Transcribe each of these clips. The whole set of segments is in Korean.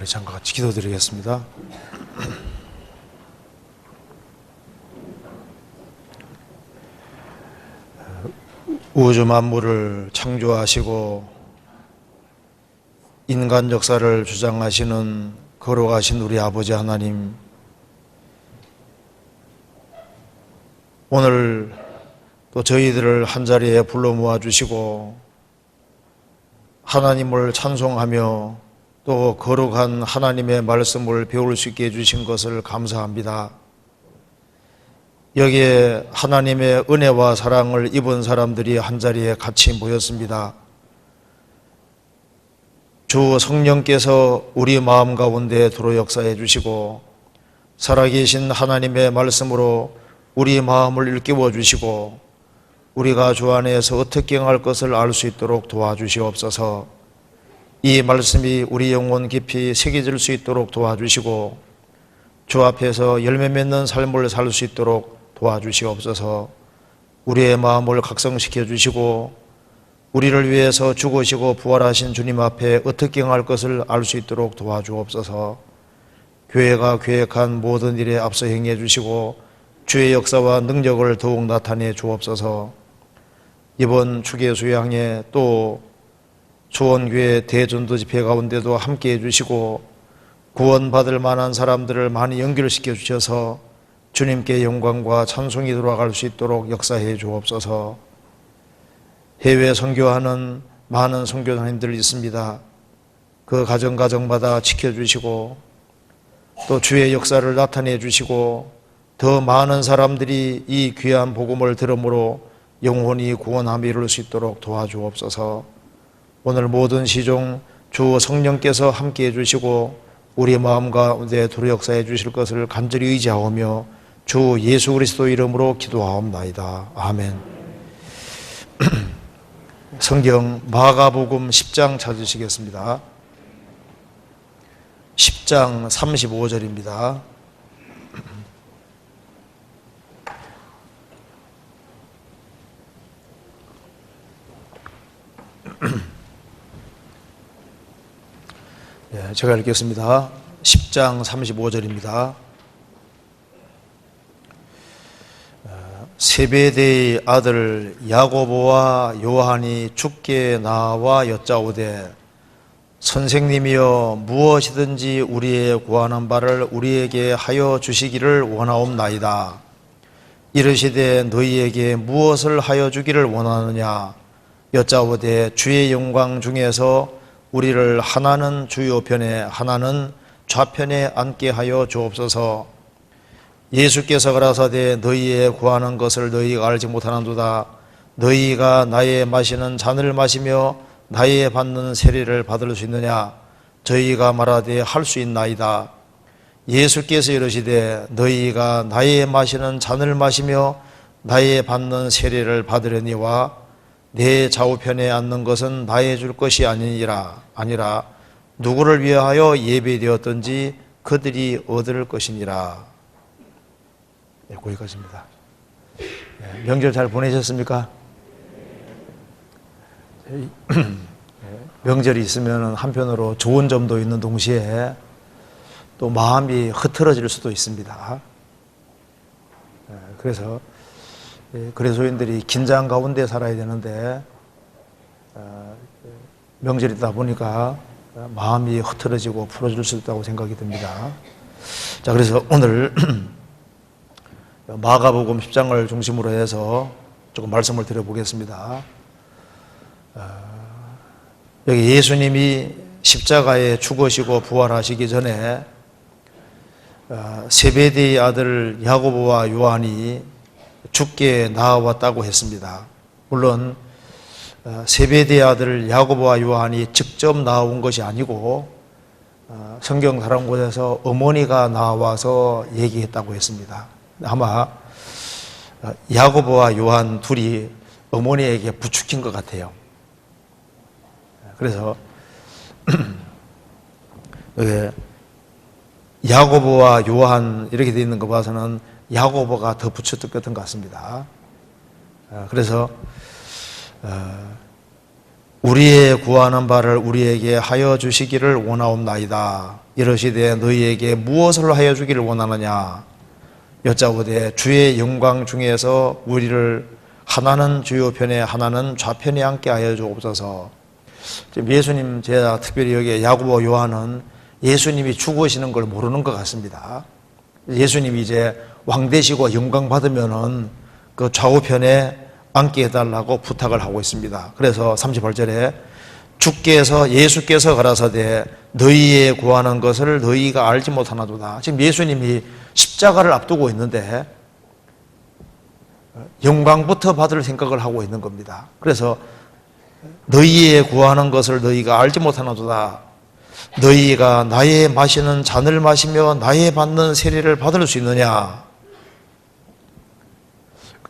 우리 잠깐 같이 기도드리겠습니다. 우주 만물을 창조하시고 인간 역사를 주장하시는 거룩하신 우리 아버지 하나님, 오늘 또 저희들을 한자리에 불러 모아주시고 하나님을 찬송하며 또 거룩한 하나님의 말씀을 배울 수 있게 해주신 것을 감사합니다. 여기에 하나님의 은혜와 사랑을 입은 사람들이 한자리에 같이 모였습니다. 주 성령께서 우리 마음 가운데 들어 역사해 주시고 살아계신 하나님의 말씀으로 우리 마음을 일깨워 주시고 우리가 주 안에서 어떻게 행할 것을 알 수 있도록 도와주시옵소서. 이 말씀이 우리 영혼 깊이 새겨질 수 있도록 도와주시고 주 앞에서 열매 맺는 삶을 살 수 있도록 도와주시옵소서. 우리의 마음을 각성시켜 주시고 우리를 위해서 죽으시고 부활하신 주님 앞에 어떻게 행할 것을 알 수 있도록 도와주옵소서. 교회가 계획한 모든 일에 앞서 행해 주시고 주의 역사와 능력을 더욱 나타내 주옵소서. 이번 축의 수양회 또 수원교회 대전도 집회 가운데도 함께해 주시고 구원받을 만한 사람들을 많이 연결시켜 주셔서 주님께 영광과 찬송이 돌아갈 수 있도록 역사해 주옵소서. 해외 선교하는 많은 선교사님들 있습니다. 그 가정가정마다 지켜주시고 또 주의 역사를 나타내 주시고 더 많은 사람들이 이 귀한 복음을 들음으로 영혼이 구원함을 이룰 수 있도록 도와주옵소서. 오늘 모든 시종 주 성령께서 함께해 주시고 우리 마음 가운데 두루 역사해 주실 것을 간절히 의지하오며 주 예수 그리스도 이름으로 기도하옵나이다. 아멘. 성경 마가복음 10장 찾으시겠습니다. 10장 35절입니다. 제가 읽겠습니다. 10장 35절입니다. 세베대의 아들 야고보와 요한이 주께 나와 여짜오되 선생님이여 무엇이든지 우리의 구하는 바를 우리에게 하여 주시기를 원하옵나이다. 이르시되 너희에게 무엇을 하여 주기를 원하느냐. 여짜오되 주의 영광 중에서 우리를 하나는 주요 편에 하나는 좌편에 앉게 하여 주옵소서. 예수께서 가라사대 너희의 구하는 것을 너희가 알지 못하는도다. 너희가 나의 마시는 잔을 마시며 나의 받는 세례를 받을 수 있느냐? 저희가 말하되 할 수 있나이다. 예수께서 이르시되 너희가 나의 마시는 잔을 마시며 나의 받는 세례를 받으려니와 내 좌우편에 앉는 것은 나의 줄 것이 아니라 누구를 위하여 예배되었든지 그들이 얻을 것이니라. 네, 거기까지입니다. 네, 명절 잘 보내셨습니까? 명절이 있으면 한편으로 좋은 점도 있는 동시에 또 마음이 흐트러질 수도 있습니다. 그래서 그리스도인들이 긴장 가운데 살아야 되는데 명절이다 보니까 마음이 흐트러지고 풀어질 수 있다고 생각이 듭니다. 자, 그래서 오늘 마가복음 10장을 중심으로 해서 조금 말씀을 드려보겠습니다. 여기 예수님이 십자가에 죽으시고 부활하시기 전에 세베대의 아들 야고보와 요한이 죽게 나왔다고 했습니다. 물론 세베대의 아들 야고보와 요한이 직접 나온 것이 아니고 성경 다른 곳에서 어머니가 나와서 얘기했다고 했습니다. 아마 야고보와 요한 둘이 어머니에게 부추긴 것 같아요. 그래서 야고보와 요한 이렇게 되어 있는 거 봐서는 야고보가 더 부추겼던 것 같습니다. 그래서 우리의 구하는 바를 우리에게 하여 주시기를 원하옵나이다. 이러시되 너희에게 무엇을 하여 주기를 원하느냐 여짜오되 주의 영광 중에서 우리를 하나는 주요편에 하나는 좌편에 앉게 하여 주옵소서. 지금 예수님 제가 특별히 여기 야고보 요한은 예수님이 죽으시는 걸 모르는 것 같습니다. 예수님이 이제 왕 되시고 영광 받으면은 그 좌우편에 앉게 해달라고 부탁을 하고 있습니다. 그래서 38절에 예수께서 가라사대 너희의 구하는 것을 너희가 알지 못하나도다. 지금 예수님이 십자가를 앞두고 있는데 영광부터 받을 생각을 하고 있는 겁니다. 그래서 너희의 구하는 것을 너희가 알지 못하나도다. 너희가 나의 마시는 잔을 마시며 나의 받는 세례를 받을 수 있느냐?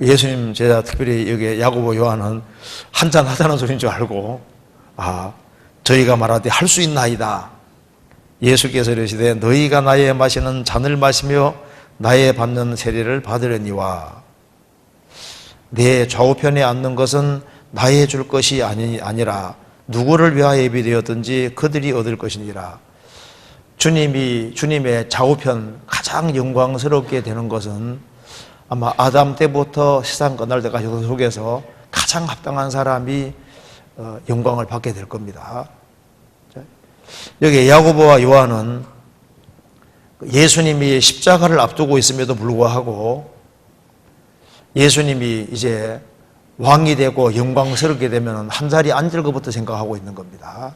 예수님 제가 특별히 여기 야고보 요한은 한잔 하자는 소리인 줄 알고 저희가 말하되 할 수 있나이다. 예수께서 이르시되 너희가 나의 마시는 잔을 마시며 나의 받는 세례를 받으려니와 내 좌우편에 앉는 것은 나의 줄 것이 아니라 누구를 위하여 예비되었든지 그들이 얻을 것이니라. 주님의 좌우편 가장 영광스럽게 되는 것은 아마 아담 때부터 세상 끝날 때까지 그 속에서 가장 합당한 사람이 영광을 받게 될 겁니다. 여기 야고보와 요한은 예수님이 십자가를 앞두고 있음에도 불구하고 예수님이 이제 왕이 되고 영광스럽게 되면 한 자리에 앉을 것부터 생각하고 있는 겁니다.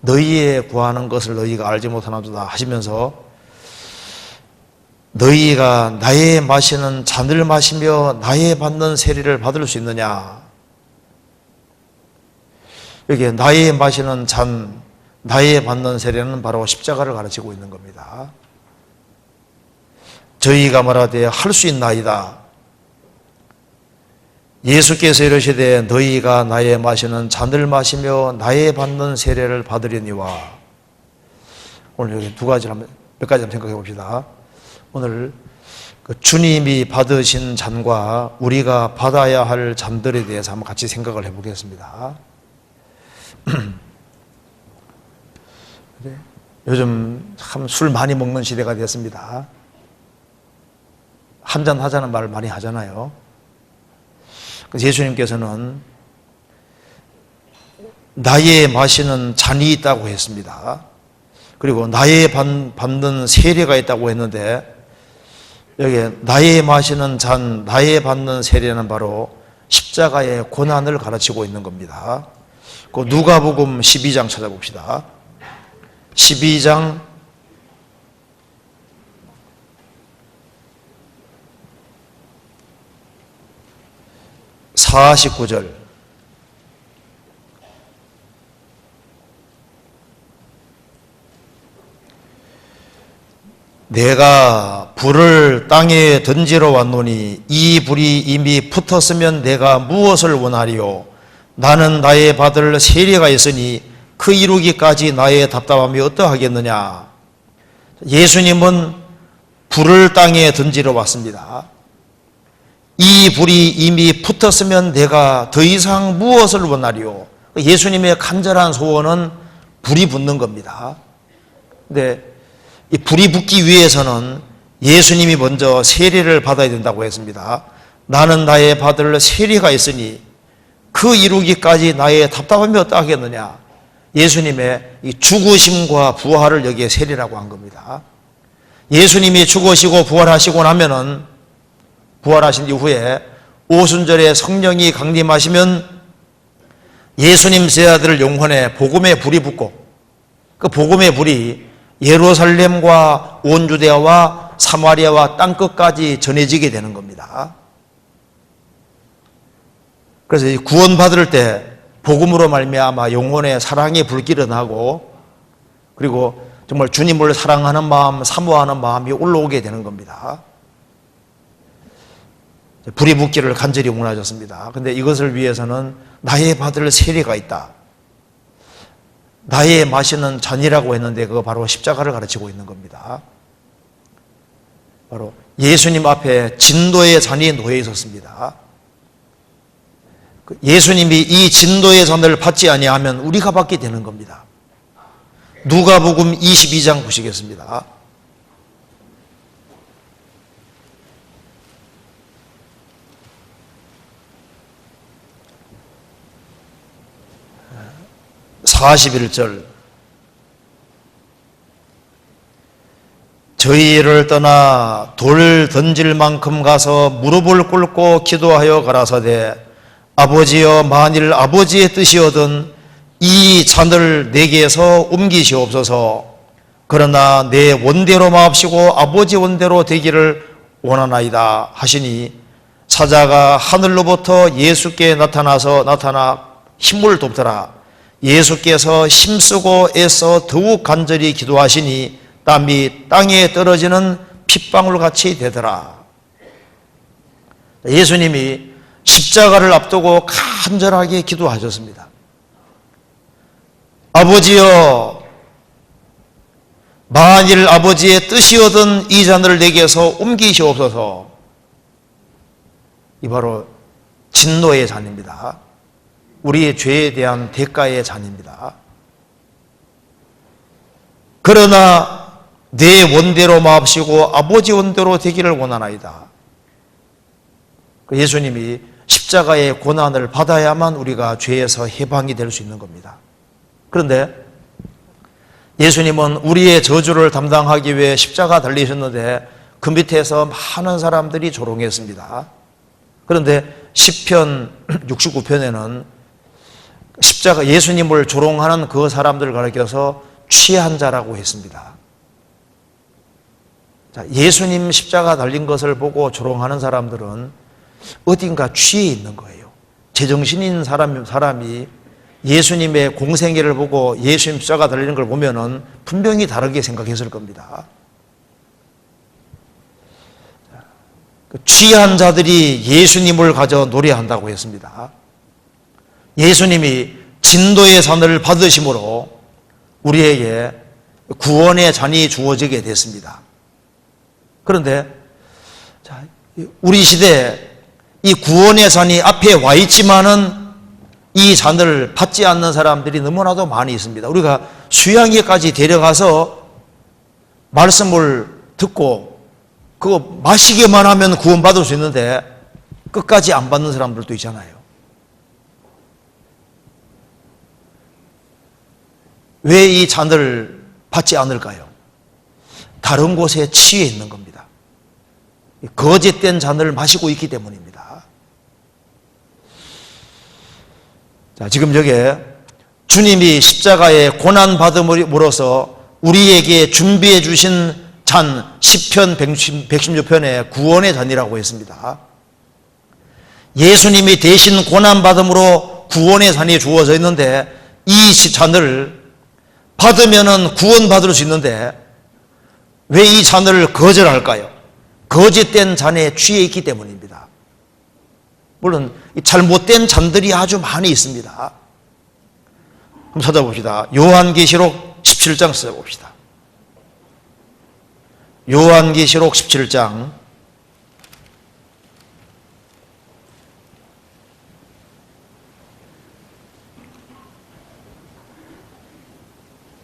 너희의 구하는 것을 너희가 알지 못하나도다 하시면서 너희가 나의 마시는 잔을 마시며 나의 받는 세례를 받을 수 있느냐? 여기 나의 마시는 잔, 나의 받는 세례는 바로 십자가를 가르치고 있는 겁니다. 저희가 말하되 할 수 있나이다. 예수께서 이르시되 너희가 나의 마시는 잔을 마시며 나의 받는 세례를 받으려니와. 오늘 여기 몇 가지 한번 생각해 봅시다. 오늘 주님이 받으신 잔과 우리가 받아야 할 잔들에 대해서 한번 같이 생각을 해 보겠습니다. 요즘 참 술 많이 먹는 시대가 됐습니다. 한잔 하자는 말을 많이 하잖아요. 그래서 예수님께서는 나의 마시는 잔이 있다고 했습니다. 그리고 나의 받는 세례가 있다고 했는데 여기 나의 마시는 잔, 나의 받는 세례는 바로 십자가의 고난을 가르치고 있는 겁니다. 그 누가복음 12장 찾아봅시다. 12장 49절. 내가 불을 땅에 던지러 왔노니 이 불이 이미 붙었으면 내가 무엇을 원하리요? 나는 나의 받을 세례가 있으니 그 이루기까지 나의 답답함이 어떠하겠느냐? 예수님은 불을 땅에 던지러 왔습니다. 이 불이 이미 붙었으면 내가 더 이상 무엇을 원하리요? 예수님의 간절한 소원은 불이 붙는 겁니다. 근데 이 불이 붙기 위해서는 예수님이 먼저 세례를 받아야 된다고 했습니다. 나는 나의 받을 세례가 있으니 그 이루기까지 나의 답답함이 어떠하겠느냐? 예수님의 이 죽으심과 부활을 여기에 세례라고 한 겁니다. 예수님이 죽으시고 부활하시고 나면은 부활하신 이후에 오순절에 성령이 강림하시면 예수님 제자들 영혼에 복음의 불이 붙고 그 복음의 불이 예루살렘과 온 유대아와 사마리아와 땅끝까지 전해지게 되는 겁니다. 그래서 구원받을 때 복음으로 말미암아 영혼의 사랑의 불길이 나고 그리고 정말 주님을 사랑하는 마음, 사모하는 마음이 올라오게 되는 겁니다. 불이 붙기를 간절히 원하셨습니다. 그런데 이것을 위해서는 나의 받을 세례가 있다. 나의 마시는 잔이라고 했는데 그거 바로 십자가를 가르치고 있는 겁니다. 바로 예수님 앞에 진도의 잔이 놓여 있었습니다. 예수님이 이 진도의 잔을 받지 아니하면 우리가 받게 되는 겁니다. 누가복음 22장 보시겠습니다. (41절) 저희를 떠나 돌 던질 만큼 가서 무릎을 꿇고 기도하여 가라사대 아버지여 만일 아버지의 뜻이거든 이 잔을 내게서 옮기시옵소서. 그러나 내 원대로 마옵시고 아버지 원대로 되기를 원하나이다 하시니 사자가 하늘로부터 예수께 나타나 힘을 돕더라. 예수께서 힘쓰고 애써 더욱 간절히 기도하시니 땀이 땅에 떨어지는 핏방울같이 되더라. 예수님이 십자가를 앞두고 간절하게 기도하셨습니다. 아버지여 만일 아버지의 뜻이거든 이 잔을 내게서 옮기시옵소서. 이 바로 진노의 잔입니다. 우리의 죄에 대한 대가의 잔입니다. 그러나 내 원대로 마옵시고 아버지 원대로 되기를 원하나이다. 예수님이 십자가의 고난을 받아야만 우리가 죄에서 해방이 될 수 있는 겁니다. 그런데 예수님은 우리의 저주를 담당하기 위해 십자가 달리셨는데 그 밑에서 많은 사람들이 조롱했습니다. 그런데 시편 69편에는 십자가 예수님을 조롱하는 그 사람들을 가리켜서 취한 자라고 했습니다. 자, 예수님 십자가 달린 것을 보고 조롱하는 사람들은 어딘가 취해 있는 거예요. 제정신인 사람이 예수님의 공생애를 보고 예수님 십자가 달리는 걸 보면은 분명히 다르게 생각했을 겁니다. 취한 자들이 예수님을 가져 노래한다고 했습니다. 예수님이 진도의 잔을 받으심으로 우리에게 구원의 잔이 주어지게 됐습니다. 그런데 우리 시대에 이 구원의 잔이 앞에 와 있지만은 이 잔을 받지 않는 사람들이 너무나도 많이 있습니다. 우리가 수양회까지 데려가서 말씀을 듣고 그거 마시기만 하면 구원받을 수 있는데 끝까지 안 받는 사람들도 있잖아요. 왜 이 잔을 받지 않을까요? 다른 곳에 취해 있는 겁니다. 거짓된 잔을 마시고 있기 때문입니다. 자, 지금 여기에 주님이 십자가에 고난받음으로써 우리에게 준비해 주신 잔, 시편 116편의 구원의 잔이라고 했습니다. 예수님이 대신 고난받음으로 구원의 산이 주어져 있는데 이 잔을 받으면 구원받을 수 있는데 왜 이 잔을 거절할까요? 거짓된 잔에 취해 있기 때문입니다. 물론 잘못된 잔들이 아주 많이 있습니다. 한번 찾아봅시다. 요한계시록 17장 찾아봅시다. 요한계시록 17장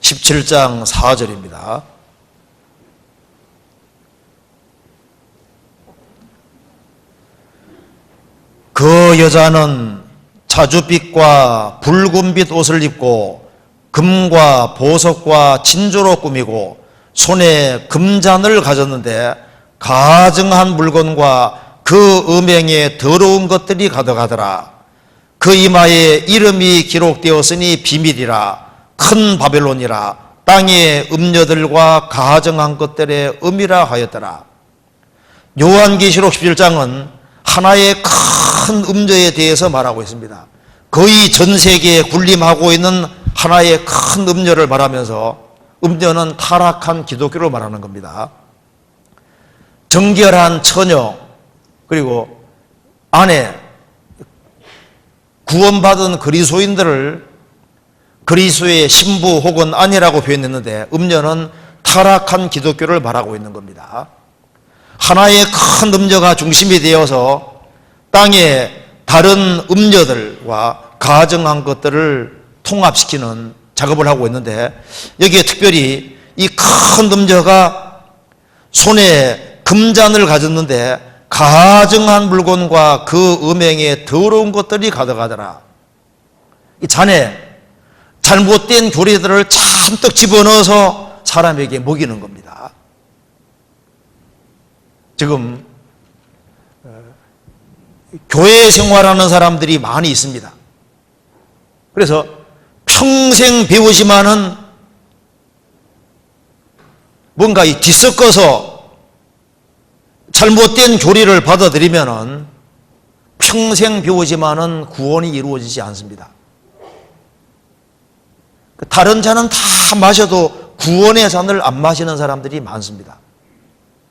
17장 4절입니다. 그 여자는 자줏빛과 붉은빛 옷을 입고 금과 보석과 진주로 꾸미고 손에 금잔을 가졌는데 가증한 물건과 그 음행에 더러운 것들이 가득하더라. 그 이마에 이름이 기록되었으니 비밀이라. 큰 바벨론이라. 땅의 음녀들과 가증한 것들의 음이라 하였더라. 요한계시록 11장은 하나의 큰 음녀에 대해서 말하고 있습니다. 거의 전 세계에 군림하고 있는 하나의 큰 음녀를 말하면서 음녀는 타락한 기독교를 말하는 겁니다. 정결한 처녀 그리고 아내 구원받은 그리스도인들을 그리스도의 신부 혹은 아내라고 표현했는데 음녀는 타락한 기독교를 말하고 있는 겁니다. 하나의 큰 음녀가 중심이 되어서 땅의 다른 음녀들과 가증한 것들을 통합시키는 작업을 하고 있는데 여기에 특별히 이 큰 음녀가 손에 금잔을 가졌는데 가증한 물건과 그 음행에 더러운 것들이 가득하더라. 이 잔에 잘못된 교리들을 잔뜩 집어넣어서 사람에게 먹이는 겁니다. 지금 교회 생활하는 사람들이 많이 있습니다. 그래서 평생 배우지만은 뭔가 뒤섞어서 잘못된 교리를 받아들이면은 평생 배우지만은 구원이 이루어지지 않습니다. 다른 잔은 다 마셔도 구원의 잔을 안 마시는 사람들이 많습니다.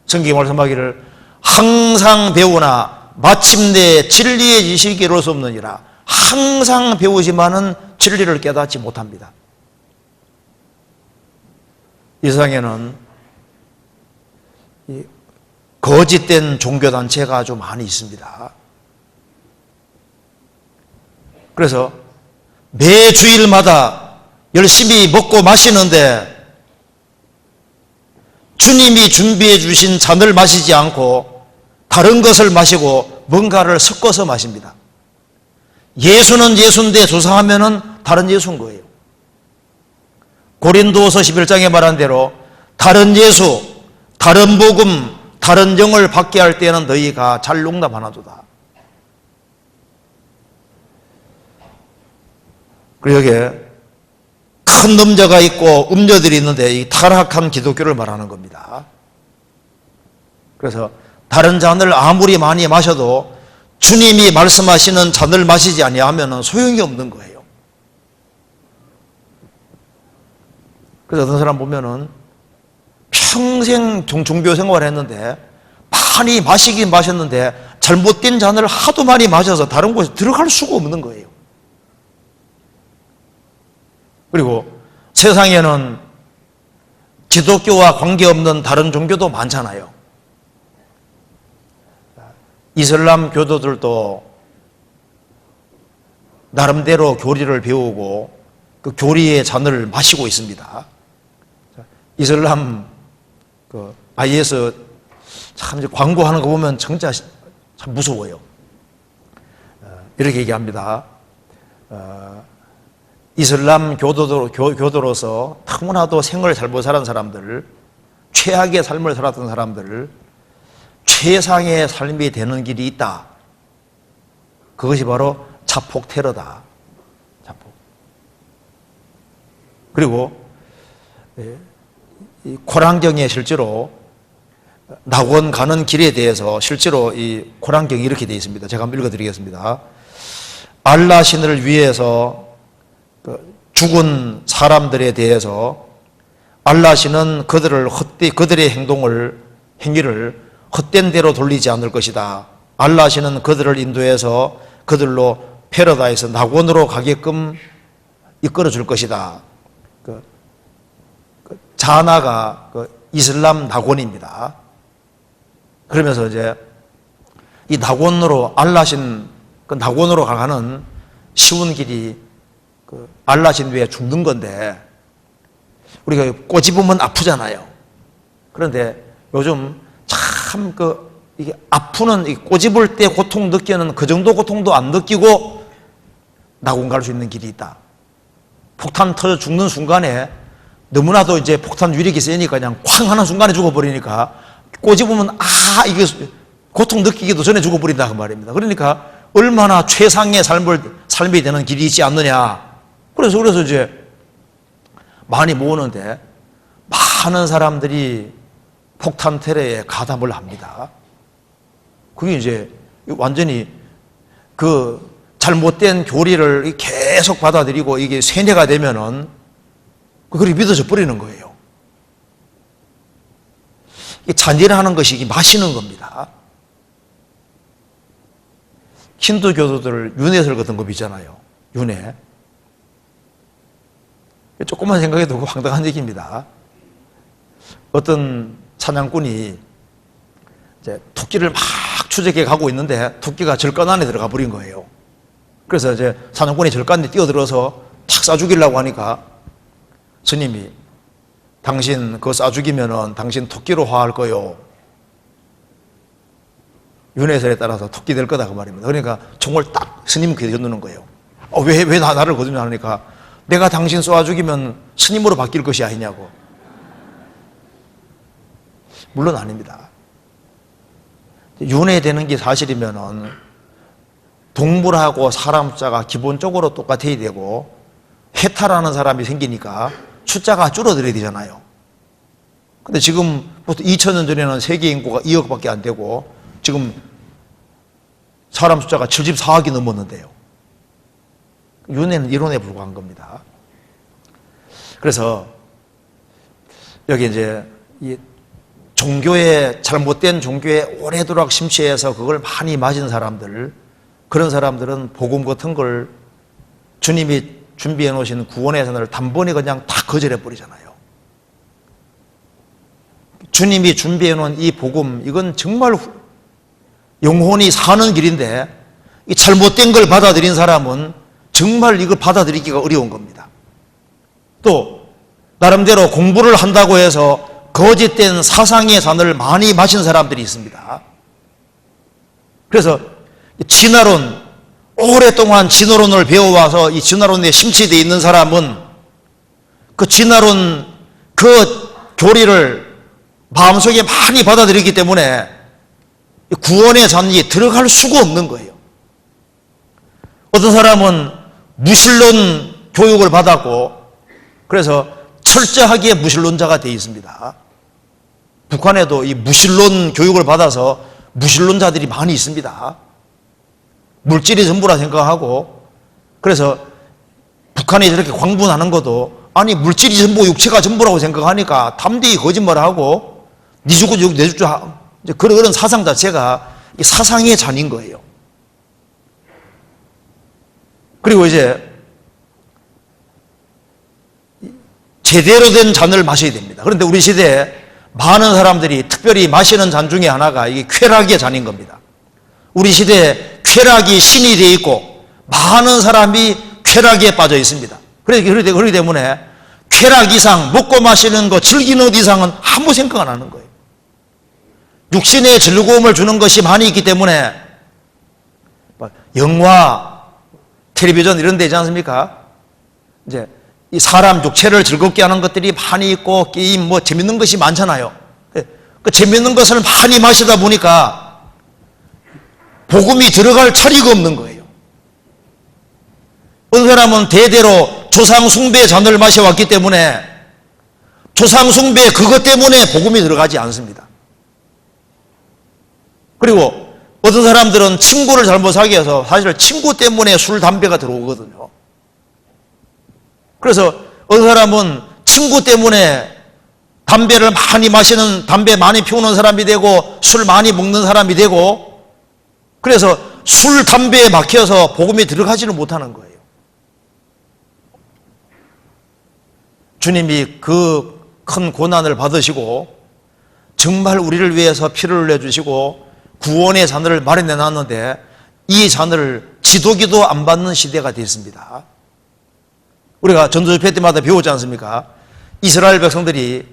성경이 말씀하기를 항상 배우나 마침내 진리의 지식이 이룰 수 없느니라. 항상 배우지만은 진리를 깨닫지 못합니다. 이 세상에는 거짓된 종교단체가 아주 많이 있습니다. 그래서 매 주일마다 열심히 먹고 마시는데 주님이 준비해 주신 잔을 마시지 않고 다른 것을 마시고 뭔가를 섞어서 마십니다. 예수는 예수인데 조사하면은 다른 예수인 거예요. 고린도서 11장에 말한 대로 다른 예수, 다른 복음, 다른 영을 받게 할 때는 너희가 잘 용납하나도다. 그리고 여기에 큰 음녀가 있고 음녀들이 있는데 이 타락한 기독교를 말하는 겁니다. 그래서 다른 잔을 아무리 많이 마셔도 주님이 말씀하시는 잔을 마시지 아니하면 소용이 없는 거예요. 그래서 어떤 사람 보면은 평생 종교 생활을 했는데 많이 마시긴 마셨는데 잘못된 잔을 하도 많이 마셔서 다른 곳에 들어갈 수가 없는 거예요. 그리고 세상에는 기독교와 관계없는 다른 종교도 많잖아요. 이슬람 교도들도 나름대로 교리를 배우고 그 교리의 잔을 마시고 있습니다. 이슬람 IS 참 광고하는 거 보면 진짜 참 무서워요. 이렇게 얘기합니다. 이슬람 교도로서 너무나도 생을 잘못 살은 사람들, 최악의 삶을 살았던 사람들, 최상의 삶이 되는 길이 있다. 그것이 바로 자폭 테러다. 자폭. 그리고 이 코란경에 실제로 낙원 가는 길에 대해서 실제로 이 고란경이 이렇게 되어 있습니다. 제가 한번 읽어드리겠습니다. 알라 신을 위해서 죽은 사람들에 대해서 알라 신은 그들의 행위를 헛된 대로 돌리지 않을 것이다. 알라 신은 그들을 인도해서 그들로 패러다이스 낙원으로 가게끔 이끌어 줄 것이다. 자나가 이슬람 낙원입니다. 그러면서 이제 이 낙원으로 알라신 낙원으로 가는 쉬운 길이 알라신 위에 죽는 건데 우리가 꼬집으면 아프잖아요. 그런데 요즘 참 이게 아프는 꼬집을 때 고통 느끼는 그 정도 고통도 안 느끼고 낙원 갈 수 있는 길이 있다. 폭탄 터져 죽는 순간에 너무나도 이제 폭탄 위력이 세니까 그냥 쾅 하는 순간에 죽어버리니까 꼬집으면 이게 고통 느끼기도 전에 죽어버린다 그 말입니다. 그러니까 얼마나 최상의 삶이 되는 길이 있지 않느냐. 그래서 이제 많이 모으는데 많은 사람들이 폭탄 테러에 가담을 합니다. 그게 이제 완전히 그 잘못된 교리를 계속 받아들이고 이게 세뇌가 되면은 그렇게 믿어져 버리는 거예요. 잔인하는 것이 마시는 겁니다. 힌두 교도들 윤회설 같은 거 믿잖아요. 윤회. 조금만 생각해도 황당한 얘기입니다. 어떤 사냥꾼이 이제 토끼를 막 추적해 가고 있는데 토끼가 절간 안에 들어가 버린 거예요. 그래서 이제 사냥꾼이 절간에 뛰어들어서 탁 쏴 죽이려고 하니까 스님이 당신 그거 쏴 죽이면은 당신 토끼로 화할 거요. 윤회설에 따라서 토끼 될 거다 그 말입니다. 그러니까 총을 딱 스님 귀에 던지는 거예요. 왜 나를 거두냐 하니까 내가 당신 쏴 죽이면 스님으로 바뀔 것이 아니냐고. 물론 아닙니다. 윤회되는 게 사실이면은 동물하고 사람 숫자가 기본적으로 똑같아야 되고 해탈하는 사람이 생기니까 숫자가 줄어들어야 되잖아요. 근데 지금 2000년 전에는 세계 인구가 2억밖에 안 되고 지금 사람 숫자가 74억이 넘었는데요. 윤회는 이론에 불과한 겁니다. 그래서 여기 이제 이 잘못된 종교에 오래도록 심취해서 그걸 많이 맞은 사람들, 그런 사람들은 복음 같은 걸 주님이 준비해 놓으신 구원의 산을 단번에 그냥 다 거절해 버리잖아요. 주님이 준비해 놓은 이 복음, 이건 정말 영혼이 사는 길인데 이 잘못된 걸 받아들인 사람은 정말 이걸 받아들이기가 어려운 겁니다. 또 나름대로 공부를 한다고 해서 거짓된 사상의 산을 많이 마신 사람들이 있습니다. 그래서 진화론, 오랫동안 진화론을 배워와서 이 진화론에 심취되어 있는 사람은 그 진화론 그 교리를 마음속에 많이 받아들이기 때문에 구원의 잔이 들어갈 수가 없는 거예요. 어떤 사람은 무신론 교육을 받았고 그래서 철저하게 무신론자가 되어 있습니다. 북한에도 이 무신론 교육을 받아서 무신론자들이 많이 있습니다. 물질이 전부라 생각하고 그래서 북한이 저렇게 광분하는 것도 아니 물질이 전부 육체가 전부라고 생각하니까 담대히 거짓말을 하고 니 죽고 내 죽고 그런 사상 자체가 사상의 잔인 거예요. 그리고 이제 제대로 된 잔을 마셔야 됩니다. 그런데 우리 시대에 많은 사람들이 특별히 마시는 잔 중에 하나가 이게 쾌락의 잔인 겁니다. 우리 시대에 쾌락이 신이 되어 있고 많은 사람이 쾌락에 빠져 있습니다. 그렇기 때문에 쾌락 이상, 먹고 마시는 거, 즐기는 것 이상은 아무 생각 안 하는 거예요. 육신의 즐거움을 주는 것이 많이 있기 때문에 영화, 텔레비전 이런 데 있지 않습니까? 이제 이 사람 육체를 즐겁게 하는 것들이 많이 있고 게임 재밌는 것이 많잖아요. 그 재밌는 것을 많이 마시다 보니까 복음이 들어갈 처리가 없는 거예요. 어떤 사람은 대대로 조상 숭배의 잔을 마셔왔기 때문에 조상 숭배 그것 때문에 복음이 들어가지 않습니다. 그리고 어떤 사람들은 친구를 잘못 사귀어서 사실 친구 때문에 술, 담배가 들어오거든요. 그래서 어떤 사람은 친구 때문에 담배를 많이 마시는, 담배 많이 피우는 사람이 되고 술 많이 먹는 사람이 되고, 그래서 술, 담배에 막혀서 복음이 들어가지는 못하는 거예요. 주님이 그 큰 고난을 받으시고 정말 우리를 위해서 피를 흘려주시고 구원의 잔을 마련해 놨는데 이 잔을 지도기도 안 받는 시대가 됐습니다. 우리가 전도집회 때마다 배우지 않습니까? 이스라엘 백성들이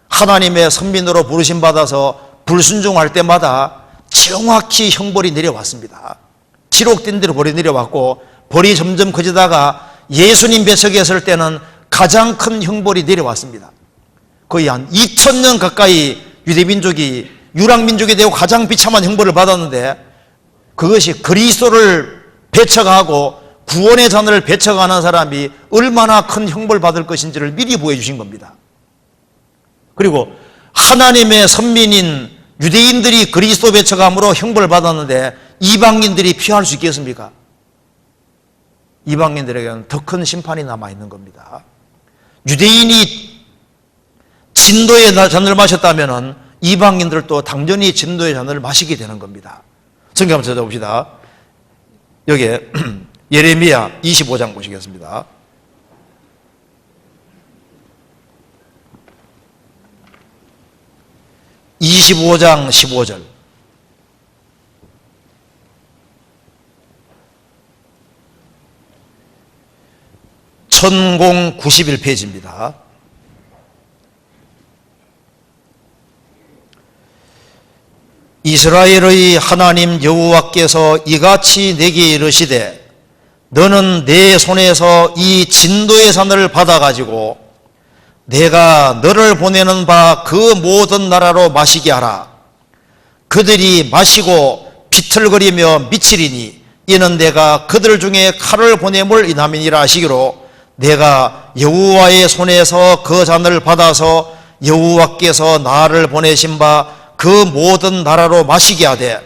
하나님의 선민으로 부르심 받아서 불순종할 때마다 정확히 형벌이 내려왔습니다. 기록된 대로 벌이 내려왔고, 벌이 점점 커지다가 예수님 배척에 했을 때는 가장 큰 형벌이 내려왔습니다. 거의 한 2000년 가까이 유대민족이 유랑민족이 되고 가장 비참한 형벌을 받았는데, 그것이 그리스도를 배척하고 구원의 잔을 배척하는 사람이 얼마나 큰 형벌을 받을 것인지를 미리 보여주신 겁니다. 그리고 하나님의 선민인 유대인들이 그리스도 배척함으로 형벌을 받았는데 이방인들이 피할 수 있겠습니까? 이방인들에게는 더 큰 심판이 남아있는 겁니다. 유대인이 진도의 잔을 마셨다면 이방인들도 당연히 진도의 잔을 마시게 되는 겁니다. 성경 한번 찾아봅시다. 여기에 예레미야 25장 보시겠습니다. (25장 15절) 천공 91페이지입니다. 이스라엘의 하나님 여호와께서 이같이 내게 이르시되 너는 내 손에서 이 진도의 잔을 받아가지고 내가 너를 보내는 바 그 모든 나라로 마시게 하라. 그들이 마시고 비틀거리며 미치리니 이는 내가 그들 중에 칼을 보냄을 인함이니라 하시기로 내가 여호와의 손에서 그 잔을 받아서 여호와께서 나를 보내신 바 그 모든 나라로 마시게 하되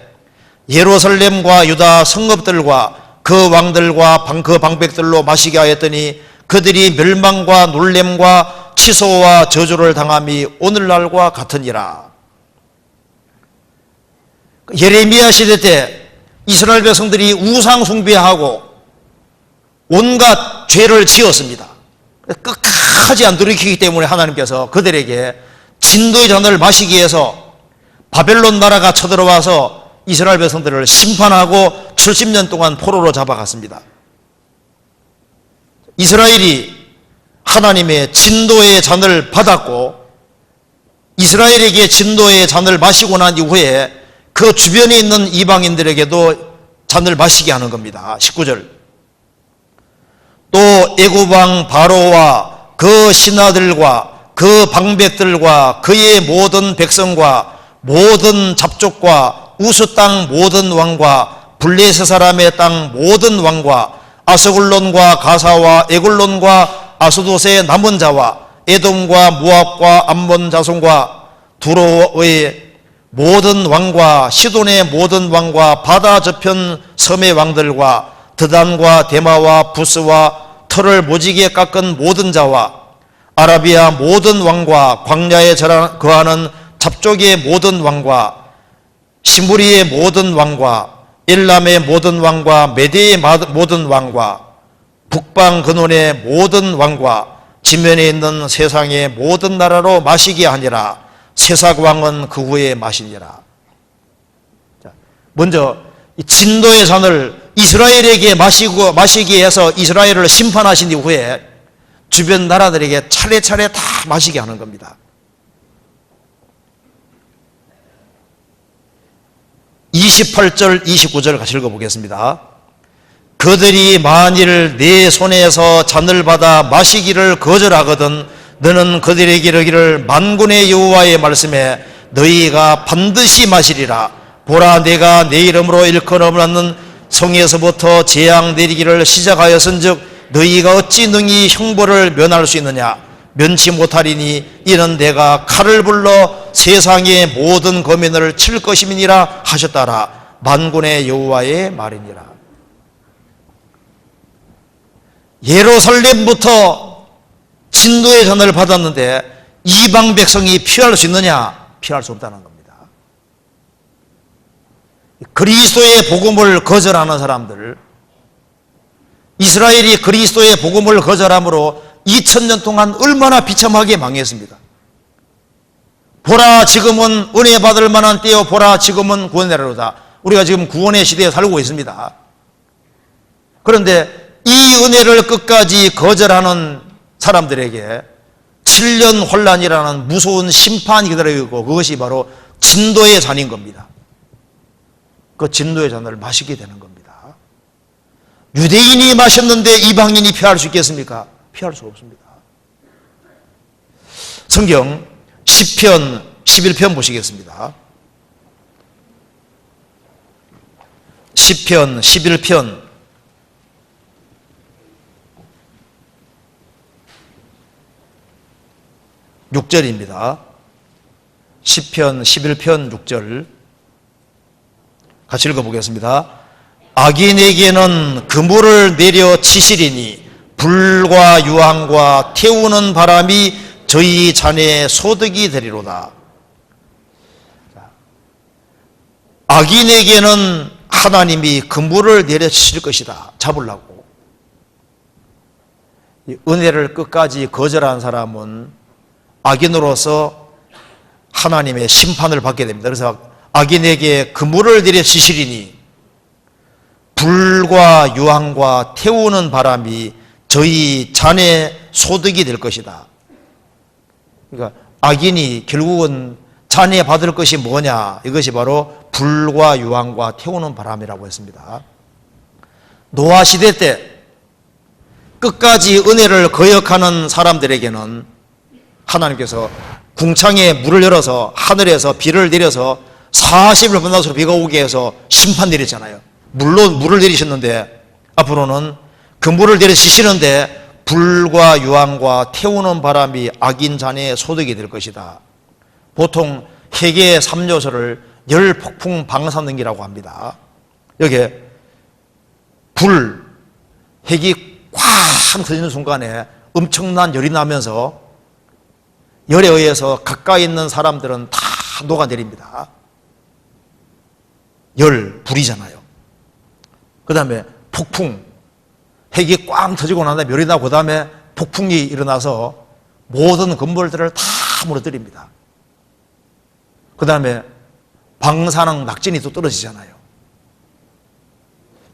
예루살렘과 유다 성읍들과 그 왕들과 그 방백들로 마시게 하였더니 그들이 멸망과 놀램과 취소와 저주를 당함이 오늘날과 같으니라. 예레미야 시대 때 이스라엘 백성들이 우상 숭배하고 온갖 죄를 지었습니다. 끝까지 안 돌이키기 때문에 하나님께서 그들에게 진도의 잔을 마시기 위해서 바벨론 나라가 쳐들어와서 이스라엘 백성들을 심판하고 70년 동안 포로로 잡아갔습니다. 이스라엘이 하나님의 진도의 잔을 받았고 이스라엘에게 진도의 잔을 마시고 난 이후에 그 주변에 있는 이방인들에게도 잔을 마시게 하는 겁니다. 19절 또 애굽 왕 바로와 그 신하들과 그 방백들과 그의 모든 백성과 모든 잡족과 우스 땅 모든 왕과 블레셋 사람의 땅 모든 왕과 아스글론과 가사와 에글론과 아스돗의 남은 자와 에돔과 모압과 암몬 자손과 두로의 모든 왕과 시돈의 모든 왕과 바다 저편 섬의 왕들과 드단과 데마와 부스와 털을 모지게 깎은 모든 자와 아라비아 모든 왕과 광야에 거하는 잡족의 모든 왕과 시무리의 모든 왕과 엘람의 모든 왕과 메대의 모든 왕과 북방 근원의 모든 왕과 지면에 있는 세상의 모든 나라로 마시게 하니라. 세상 왕은 그 후에 마시니라. 먼저 진도의 잔을 이스라엘에게 마시게 해서 이스라엘을 심판하신 이후에 주변 나라들에게 차례차례 다 마시게 하는 겁니다. 28절 29절 같이 읽어보겠습니다. 그들이 만일 내 손에서 잔을 받아 마시기를 거절하거든 너는 그들에게 이르기를 만군의 여호와의 말씀에 너희가 반드시 마시리라. 보라 내가 내 이름으로 일컬어놓는 성에서부터 재앙 내리기를 시작하였은즉 너희가 어찌 능히 형벌을 면할 수 있느냐. 면치 못하리니 이는 내가 칼을 불러 세상의 모든 거민을 칠 것임이니라 하셨다라. 만군의 여호와의 말이니라. 예루살렘부터 진노의 전을 받았는데 이방 백성이 피할 수 있느냐? 피할 수 없다는 겁니다. 그리스도의 복음을 거절하는 사람들, 이스라엘이 그리스도의 복음을 거절함으로 2000년 동안 얼마나 비참하게 망했습니까? 보라 지금은 은혜 받을 만한 때요, 보라 지금은 구원의 날이로다. 우리가 지금 구원의 시대에 살고 있습니다. 그런데 이 은혜를 끝까지 거절하는 사람들에게 7년 혼란이라는 무서운 심판이 기다리고, 그것이 바로 진도의 잔인 겁니다. 그 진도의 잔을 마시게 되는 겁니다. 유대인이 마셨는데 이방인이 피할 수 있겠습니까? 피할 수 없습니다. 성경 시편 11편 보시겠습니다. 시편 11편 6절입니다. 시편 11편 6절 같이 읽어보겠습니다. 악인에게는 그물을 내려 치시리니 불과 유황과 태우는 바람이 저희 잔의 소득이 되리로다. 악인에게는 하나님이 그물을 내려 치실 것이다. 잡으려고. 은혜를 끝까지 거절한 사람은 악인으로서 하나님의 심판을 받게 됩니다. 그래서 악인에게 그물을 내려 치시리니 불과 유황과 태우는 바람이 저희 잔의 소득이 될 것이다. 그러니까 악인이 결국은 잔에 받을 것이 뭐냐? 이것이 바로 불과 유황과 태우는 바람이라고 했습니다. 노아 시대 때 끝까지 은혜를 거역하는 사람들에게는 하나님께서 궁창에 물을 열어서 하늘에서 비를 내려서 40일 번나서로 비가 오게 해서 심판 내렸잖아요. 물론 물을 내리셨는데 앞으로는 그 물을 내리시는데 불과 유황과 태우는 바람이 악인 잔의 소득이 될 것이다. 보통 핵의 3요소를 열폭풍 방사능이라고 합니다. 여기에 불, 핵이 꽉 터지는 순간에 엄청난 열이 나면서 열에 의해서 가까이 있는 사람들은 다 녹아내립니다. 열, 불이잖아요. 그 다음에 폭풍, 핵이 꽝 터지고 난 다음에 열이 나고 그 다음에 폭풍이 일어나서 모든 건물들을 다 무너뜨립니다. 그 다음에 방사능 낙진이 또 떨어지잖아요.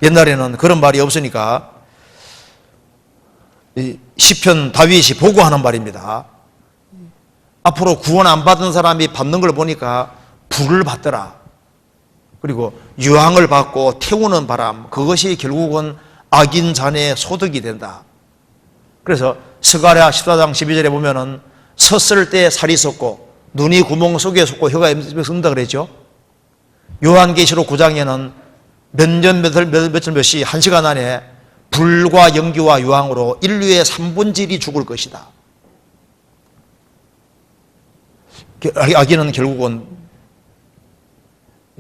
옛날에는 그런 말이 없으니까 이 시편 다윗이 보고하는 말입니다. 앞으로 구원 안 받은 사람이 받는 걸 보니까 불을 받더라. 그리고 유황을 받고 태우는 바람, 그것이 결국은 악인 잔의 소득이 된다. 그래서 스가랴 14장 12절에 보면은 섰을 때 살이 섰고 눈이 구멍 속에 섰고 혀가 입에 섰다 그랬죠. 요한계시록 9장에는 몇시 1시간 안에 불과 연기와 유황으로 인류의 3분질이 죽을 것이다. 악인은 결국은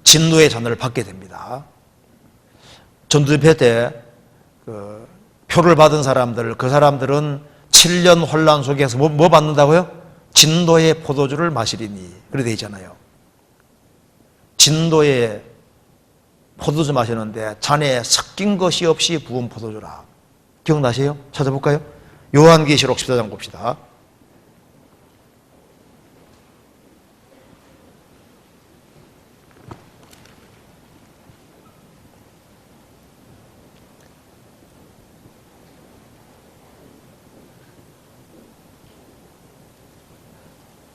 진노의 잔을 받게 됩니다. 전두엽회 때 표를 받은 사람들, 그 사람들은 7년 혼란 속에서 뭐 받는다고요? 진도의 포도주를 마시리니. 그래 되어 있잖아요. 진도의 포도주 마시는데 잔에 섞인 것이 없이 부은 포도주라. 기억나세요? 찾아볼까요? 요한계시록 14장 봅시다.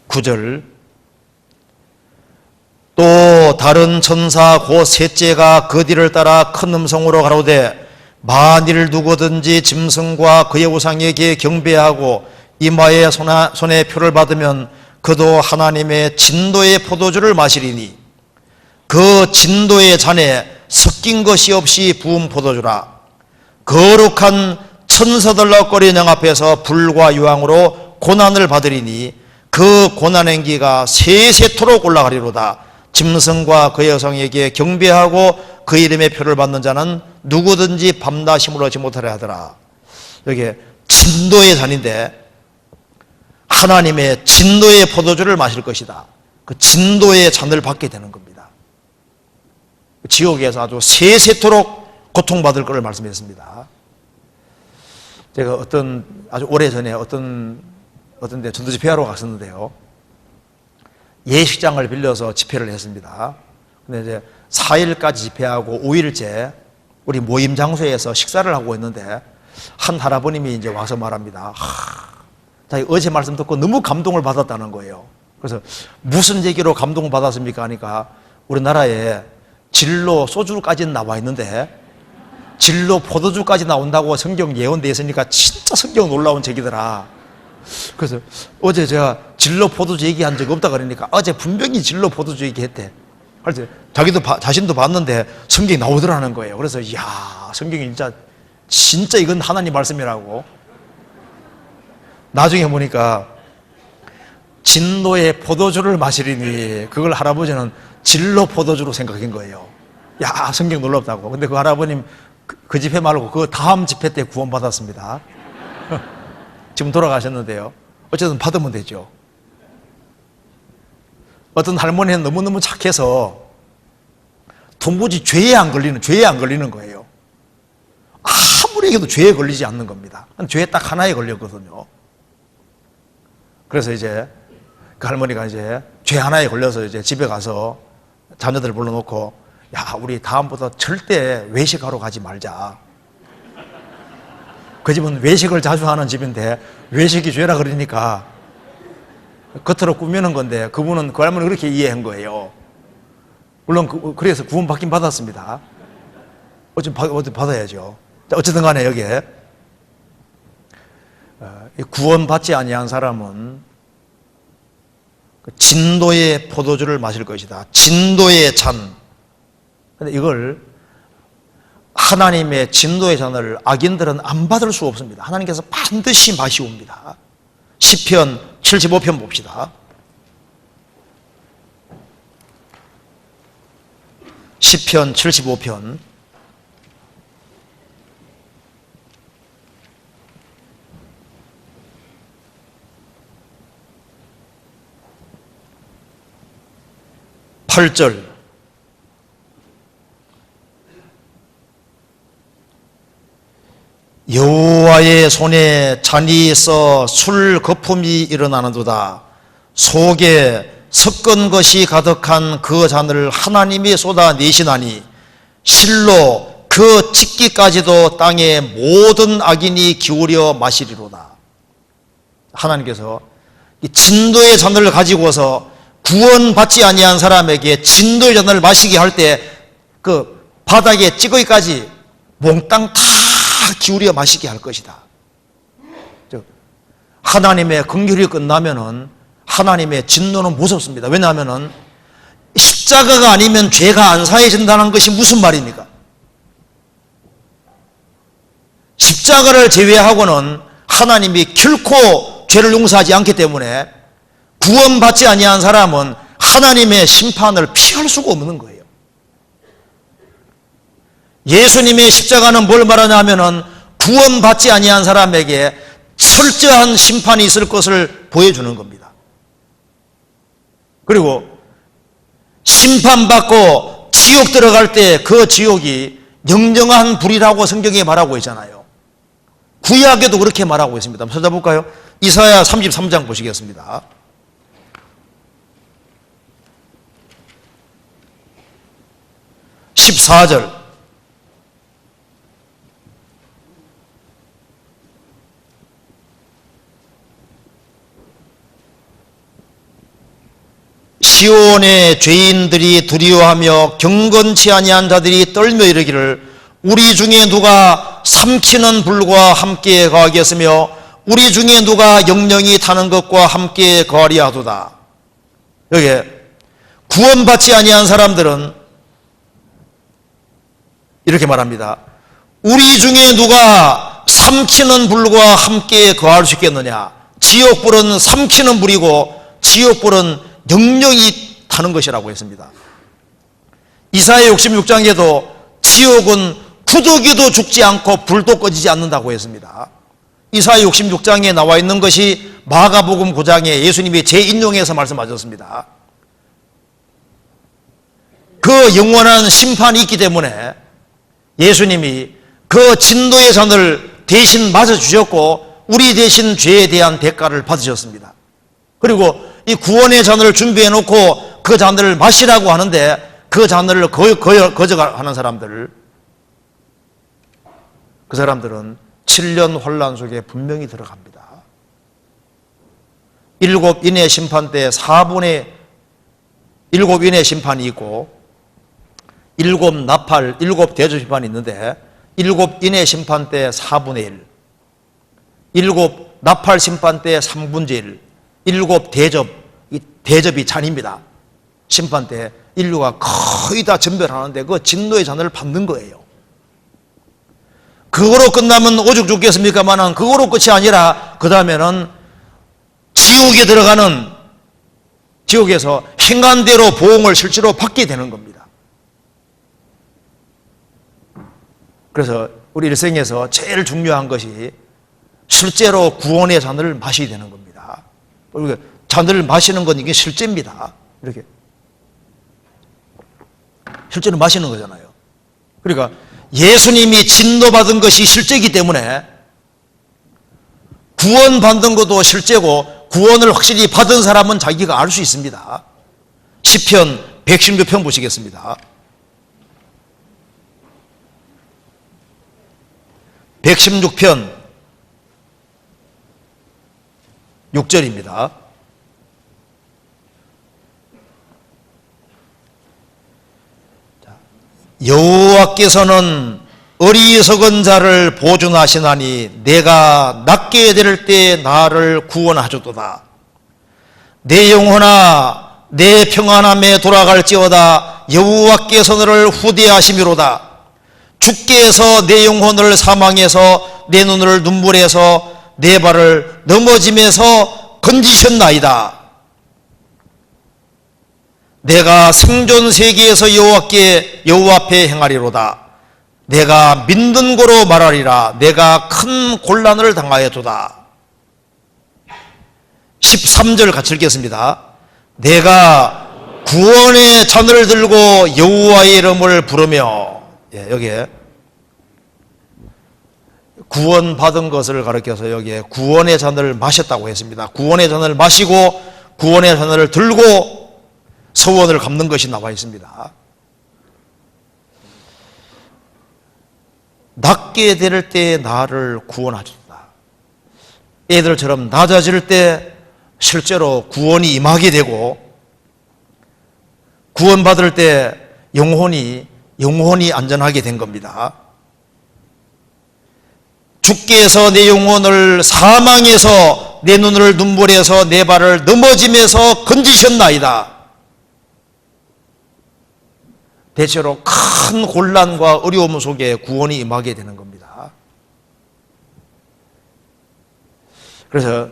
(9절) 또 다른 천사 곧 셋째가 그 뒤를 따라 큰 음성으로 가로되 만일 누구든지 짐승과 그의 우상에게 경배하고 이마에 손에 표를 받으면 그도 하나님의 진도의 포도주를 마시리니 그 진도의 잔에 섞인 것이 없이 부은 포도주라. 거룩한 천사들로 거리는 양 앞에서 불과 유황으로 고난을 받으리니 그 고난행기가 세세토록 올라가리로다. 짐승과 그 여성에게 경배하고 그 이름의 표를 받는 자는 누구든지 밤낮 힘으로 하지 못하려 하더라. 여기에 진노의 잔인데 하나님의 진노의 포도주를 마실 것이다. 그 진노의 잔을 받게 되는 겁니다. 지옥에서 아주 세세토록 고통받을 것을 말씀했습니다. 제가 아주 오래전에 어떤데 전도 집회하러 갔었는데요. 예식장을 빌려서 집회를 했습니다. 근데 이제 4일까지 집회하고 5일째 우리 모임 장소에서 식사를 하고 있는데 한 할아버님이 이제 와서 말합니다. 자기 어제 말씀 듣고 너무 감동을 받았다는 거예요. 그래서 무슨 얘기로 감동을 받았습니까? 하니까 우리나라에 진로 소주까지는 나와 있는데 진로 포도주까지 나온다고 성경 예언되어 있으니까 진짜 성경 놀라운 책이더라. 그래서 어제 제가 진로 포도주 얘기한 적 없다 그러니까 어제 분명히 진로 포도주 얘기했대. 그래서 자신도 봤는데 성경이 나오더라는 거예요. 그래서 이야, 성경이 진짜 이건 하나님 말씀이라고. 나중에 보니까 진노의 포도주를 마시리니 그걸 할아버지는 진로 포도주로 생각한 거예요. 야, 성경 놀랍다고. 근데 그 할아버님 그 집회 말고 그 다음 집회 때 구원받았습니다. 지금 돌아가셨는데요. 어쨌든 받으면 되죠. 어떤 할머니는 너무너무 착해서 도무지 죄에 안 걸리는 거예요. 아무리 해도 죄에 걸리지 않는 겁니다. 죄에 딱 하나에 걸렸거든요. 그래서 이제 그 할머니가 이제 죄 하나에 걸려서 이제 집에 가서 자녀들 불러놓고 야, 우리 다음부터 절대 외식하러 가지 말자. 그 집은 외식을 자주 하는 집인데 외식이 죄라 그러니까 겉으로 꾸미는 건데 그분은 그 할머니 그렇게 이해한 거예요. 물론 그래서 구원받긴 받았습니다. 어쨌든 받아야죠. 어쨌든 간에 여기에 구원받지 아니한 사람은 진노의 포도주를 마실 것이다. 진노의 잔. 근데 이걸 하나님의 진노의 잔을 악인들은 안 받을 수 없습니다. 하나님께서 반드시 마시옵니다. 시편 75편 봅시다. 시편 75편 8절 여호와의 손에 잔이 있어 술 거품이 일어나는도다. 속에 섞은 것이 가득한 그 잔을 하나님이 쏟아내시나니 실로 그 찢기까지도 땅의 모든 악인이 기울여 마시리로다. 하나님께서 이 진노의 잔을 가지고서 구원받지 아니한 사람에게 진노의 잔을 마시게 할 때 그 바닥에 찌꺼기까지 몽땅 다 기울여 마시게 할 것이다. 하나님의 긍휼이 끝나면은 하나님의 진노는 무섭습니다. 왜냐하면은 십자가가 아니면 죄가 안 사해진다는 것이 무슨 말입니까? 십자가를 제외하고는 하나님이 결코 죄를 용서하지 않기 때문에 구원받지 아니한 사람은 하나님의 심판을 피할 수가 없는 거예요. 예수님의 십자가는 뭘 말하냐 하면은 구원받지 아니한 사람에게 철저한 심판이 있을 것을 보여주는 겁니다. 그리고 심판받고 지옥 들어갈 때 그 지옥이 영영한 불이라고 성경에 말하고 있잖아요. 구약에도 그렇게 말하고 있습니다. 한번 찾아볼까요? 이사야 33장 보시겠습니다. (14절) 시온의 죄인들이 두려워하며 경건치 아니한 자들이 떨며 이르기를 우리 중에 누가 삼키는 불과 함께 거하겠으며 우리 중에 누가 영영이 타는 것과 함께 거하리 하도다. 여기에 구원받지 아니한 사람들은 이렇게 말합니다. 우리 중에 누가 삼키는 불과 함께 거할 수 있겠느냐? 지옥불은 삼키는 불이고 지옥불은 영영이 타는 것이라고 했습니다. 이사야 66장에도 지옥은 구더기도 죽지 않고 불도 꺼지지 않는다고 했습니다. 이사야 66장에 나와 있는 것이 마가복음 9장에 예수님이 재인용해서 말씀하셨습니다. 그 영원한 심판이 있기 때문에 예수님이 그 진노의 잔을 대신 맞아주셨고 우리 대신 죄에 대한 대가를 받으셨습니다. 그리고 이 구원의 잔을 준비해 놓고 그 잔을 마시라고 하는데 그 잔을 거절하는 사람들, 그 사람들은 7년 혼란 속에 분명히 들어갑니다. 7인의 심판 때 7인의 심판이 있고 7 나팔, 7 대접 심판이 있는데 7인의 심판 때 4분의 1, 7 나팔 심판 때 3분의 1, 7 대접, 이 대접이 잔입니다. 심판 때 인류가 거의 다 전멸하는데 그 진노의 잔을 받는 거예요. 그거로 끝나면 오죽 죽겠습니까마는 그거로 끝이 아니라 그 다음에는 지옥에 들어가는, 지옥에서 행한 대로 보응을 실제로 받게 되는 겁니다. 그래서 우리 일생에서 제일 중요한 것이 실제로 구원의 잔을 마시게 되는 겁니다. 우리가 잔을 마시는 건 이게 실제입니다. 이렇게 실제로 마시는 거잖아요. 그러니까 예수님이 진노받은 것이 실제이기 때문에 구원받은 것도 실제고 구원을 확실히 받은 사람은 자기가 알 수 있습니다. 시편 116편 보시겠습니다. 116편 6절입니다. 여호와께서는 어리석은 자를 보존하시나니 내가 낫게 될 때 나를 구원하셨도다. 내 영혼아 내 평안함에 돌아갈지어다. 여호와께서 너를 후대하심이로다. 주께서 내 영혼을 사망해서 내 눈을 눈물에서 내 발을 넘어짐에서 건지셨나이다. 내가 생존 세계에서 여호와 앞에 행하리로다. 내가 믿는 고로 말하리라. 내가 큰 곤란을 당하였도다. 13절 같이 읽겠습니다. 내가 구원의 잔을 들고 여호와의 이름을 부르며, 여기에 구원받은 것을 가리켜서 여기에 구원의 잔을 마셨다고 했습니다. 구원의 잔을 마시고 구원의 잔을 들고 서원을 갚는 것이 나와 있습니다. 낮게 될 때 나를 구원하셨다. 애들처럼 낮아질 때 실제로 구원이 임하게 되고 구원받을 때 영혼이 안전하게 된 겁니다. 주께서 내 영혼을 사망에서 내 눈을 눈물에서 내 발을 넘어짐에서 건지셨나이다. 대체로 큰 곤란과 어려움 속에 구원이 임하게 되는 겁니다. 그래서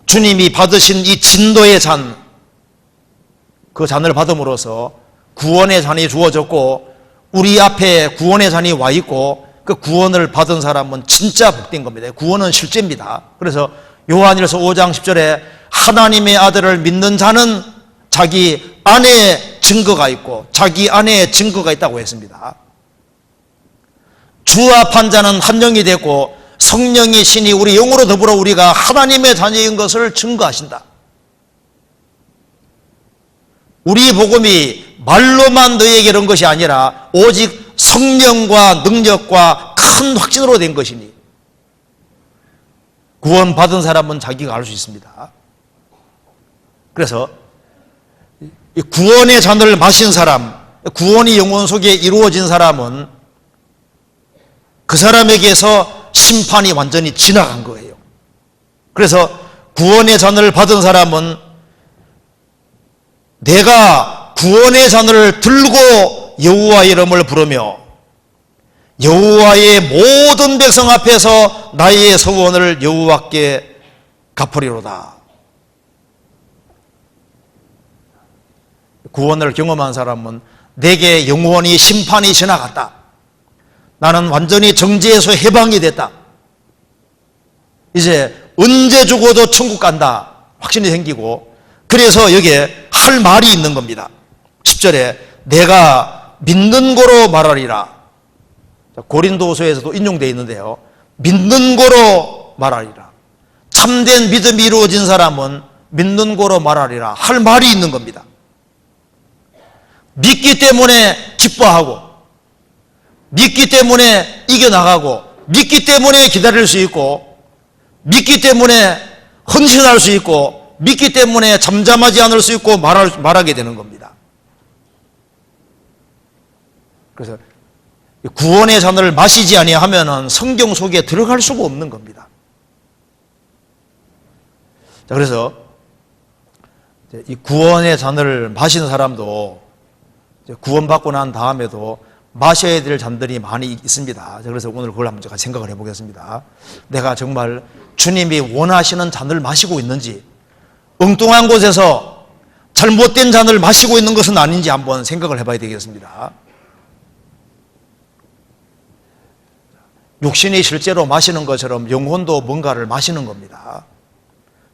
주님이 받으신 이 진노의 잔, 그 잔을 받음으로써 구원의 잔이 주어졌고 우리 앞에 구원의 잔이 와 있고 그 구원을 받은 사람은 진짜 복된 겁니다. 구원은 실제입니다. 그래서 요한일서 5장 10절에 하나님의 아들을 믿는 자는 자기 안에 증거가 있고 자기 안에 증거가 있다고 했습니다. 주와 판자는 한 영이 됐고 성령의 신이 우리 영으로 더불어 우리가 하나님의 자녀인 것을 증거하신다. 우리 복음이 말로만 너에게 이런 것이 아니라 오직 성령과 능력과 큰 확신으로 된 것이니 구원받은 사람은 자기가 알 수 있습니다. 그래서 구원의 잔을 마신 사람, 구원이 영혼 속에 이루어진 사람은 그 사람에게서 심판이 완전히 지나간 거예요. 그래서 구원의 잔을 받은 사람은 내가 구원의 잔을 들고 여호와의 이름을 부르며 여호와의 모든 백성 앞에서 나의 서원을 여호와께 갚으리로다. 구원을 경험한 사람은 내게 영원히 심판이 지나갔다. 나는 완전히 정죄에서 해방이 됐다. 이제 언제 죽어도 천국 간다 확신이 생기고, 그래서 여기에 할 말이 있는 겁니다. 10절에 내가 믿는 거로 말하리라. 고린도서에서도 인용되어 있는데요, 믿는 거로 말하리라. 참된 믿음이 이루어진 사람은 믿는 거로 말하리라. 할 말이 있는 겁니다. 믿기 때문에 기뻐하고, 믿기 때문에 이겨나가고, 믿기 때문에 기다릴 수 있고, 믿기 때문에 헌신할 수 있고, 믿기 때문에 잠잠하지 않을 수 있고 말하게 되는 겁니다. 그래서 구원의 잔을 마시지 아니하면은 성경 속에 들어갈 수가 없는 겁니다. 자, 그래서 이 구원의 잔을 마신 사람도 구원받고 난 다음에도 마셔야 될 잔들이 많이 있습니다. 그래서 오늘 그걸 한번 제가 생각을 해보겠습니다. 내가 정말 주님이 원하시는 잔을 마시고 있는지, 엉뚱한 곳에서 잘못된 잔을 마시고 있는 것은 아닌지 한번 생각을 해봐야 되겠습니다. 육신이 실제로 마시는 것처럼 영혼도 뭔가를 마시는 겁니다.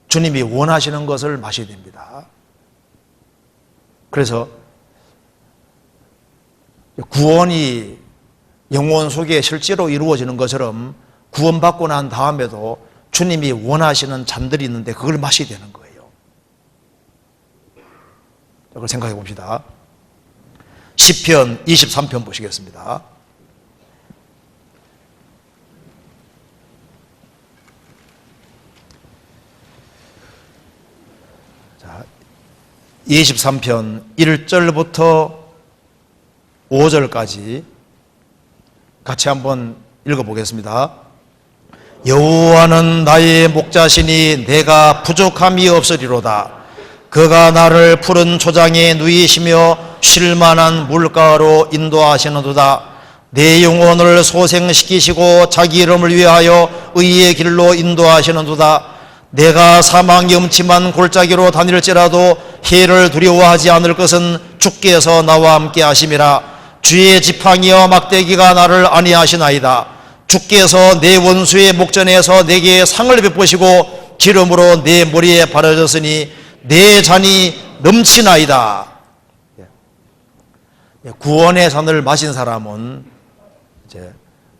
주님이 원하시는 것을 마셔야 됩니다. 그래서 구원이 영혼 속에 실제로 이루어지는 것처럼 구원받고 난 다음에도 주님이 원하시는 잔들이 있는데 그걸 마셔야 되는 거예요. 그걸 생각해 봅시다. 시편 23편 보시겠습니다. 자, 23편 1절부터 5절까지 같이 한번 읽어보겠습니다. 여호와는 나의 목자시니 내가 부족함이 없으리로다. 그가 나를 푸른 초장에 누이시며 쉴만한 물가로 인도하시는도다. 내 영혼을 소생시키시고 자기 이름을 위하여 의의 길로 인도하시는도다. 내가 사망이 음침한 골짜기로 다닐지라도 해를 두려워하지 않을 것은 주께서 나와 함께 하심이라. 주의 지팡이와 막대기가 나를 안위하시나이다. 주께서 내 원수의 목전에서 내게 상을 베푸시고 기름으로 내 머리에 바르셨으니 내 잔이 넘치나이다. 구원의 잔을 마신 사람은 이제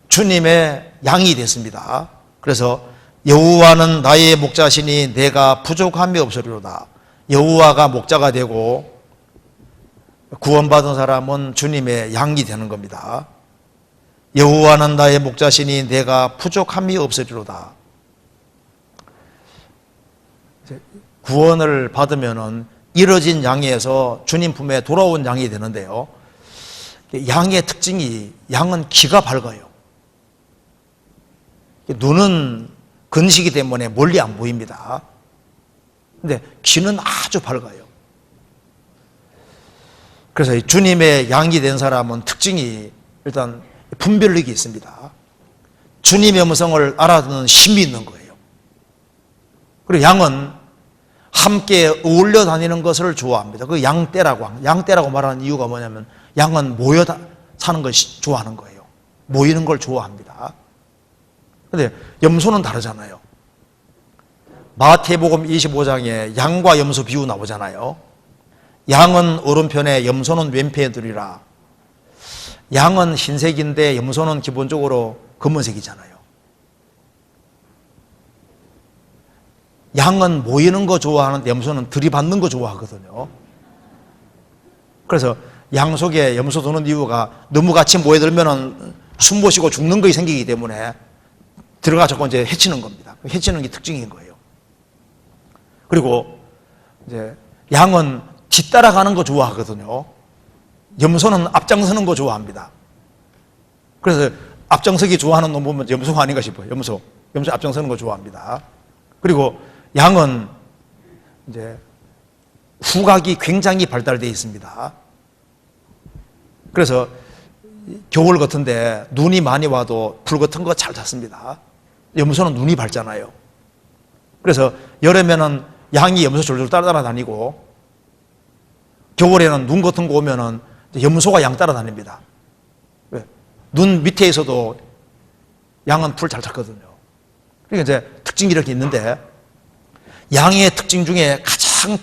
주님의 양이 됐습니다. 그래서 여호와는 나의 목자시니 내가 부족함이 없으리로다. 여호와가 목자가 되고 구원받은 사람은 주님의 양이 되는 겁니다. 여호와는 나의 목자시니 내가 부족함이 없으리로다. 구원을 받으면은 잃어진 양에서 주님 품에 돌아온 양이 되는데요, 양의 특징이, 양은 귀가 밝아요. 눈은 근시기 때문에 멀리 안 보입니다. 근데 귀는 아주 밝아요. 그래서 주님의 양이 된 사람은 특징이 일단 분별력이 있습니다. 주님의 음성을 알아듣는 힘이 있는 거예요. 그리고 양은 함께 어울려 다니는 것을 좋아합니다. 그 양떼라고 말하는 이유가 뭐냐면 양은 모여 사는 것이 좋아하는 거예요. 모이는 걸 좋아합니다. 그런데 염소는 다르잖아요. 마태복음 25장에 양과 염소 비유 나오잖아요. 양은 오른편에 염소는 왼편에 두리라. 양은 흰색인데 염소는 기본적으로 검은색이잖아요. 양은 모이는 거 좋아하는데 염소는 들이받는 거 좋아하거든요. 그래서 양 속에 염소 두는 이유가 너무 같이 모여들면 숨 못 쉬고 죽는 것이 생기기 때문에 들어가서 이제 해치는 겁니다. 해치는 게 특징인 거예요. 그리고 이제 양은 뒤따라가는 거 좋아하거든요. 염소는 앞장서는 거 좋아합니다. 그래서 앞장서기 좋아하는 놈 보면 염소가 아닌가 싶어요. 염소 앞장서는 거 좋아합니다. 그리고 양은 이제 후각이 굉장히 발달되어 있습니다. 그래서 겨울 같은데 눈이 많이 와도 불 같은 거 잘 탔습니다. 염소는 눈이 밝잖아요. 그래서 여름에는 양이 염소 졸졸 따라다니고 겨울에는 눈 같은 거 오면은 염소가 양 따라다닙니다. 왜? 눈 밑에 있어도 양은 풀 잘 탔거든요. 그러니까 이제 특징이 이렇게 있는데 양의 특징 중에 가장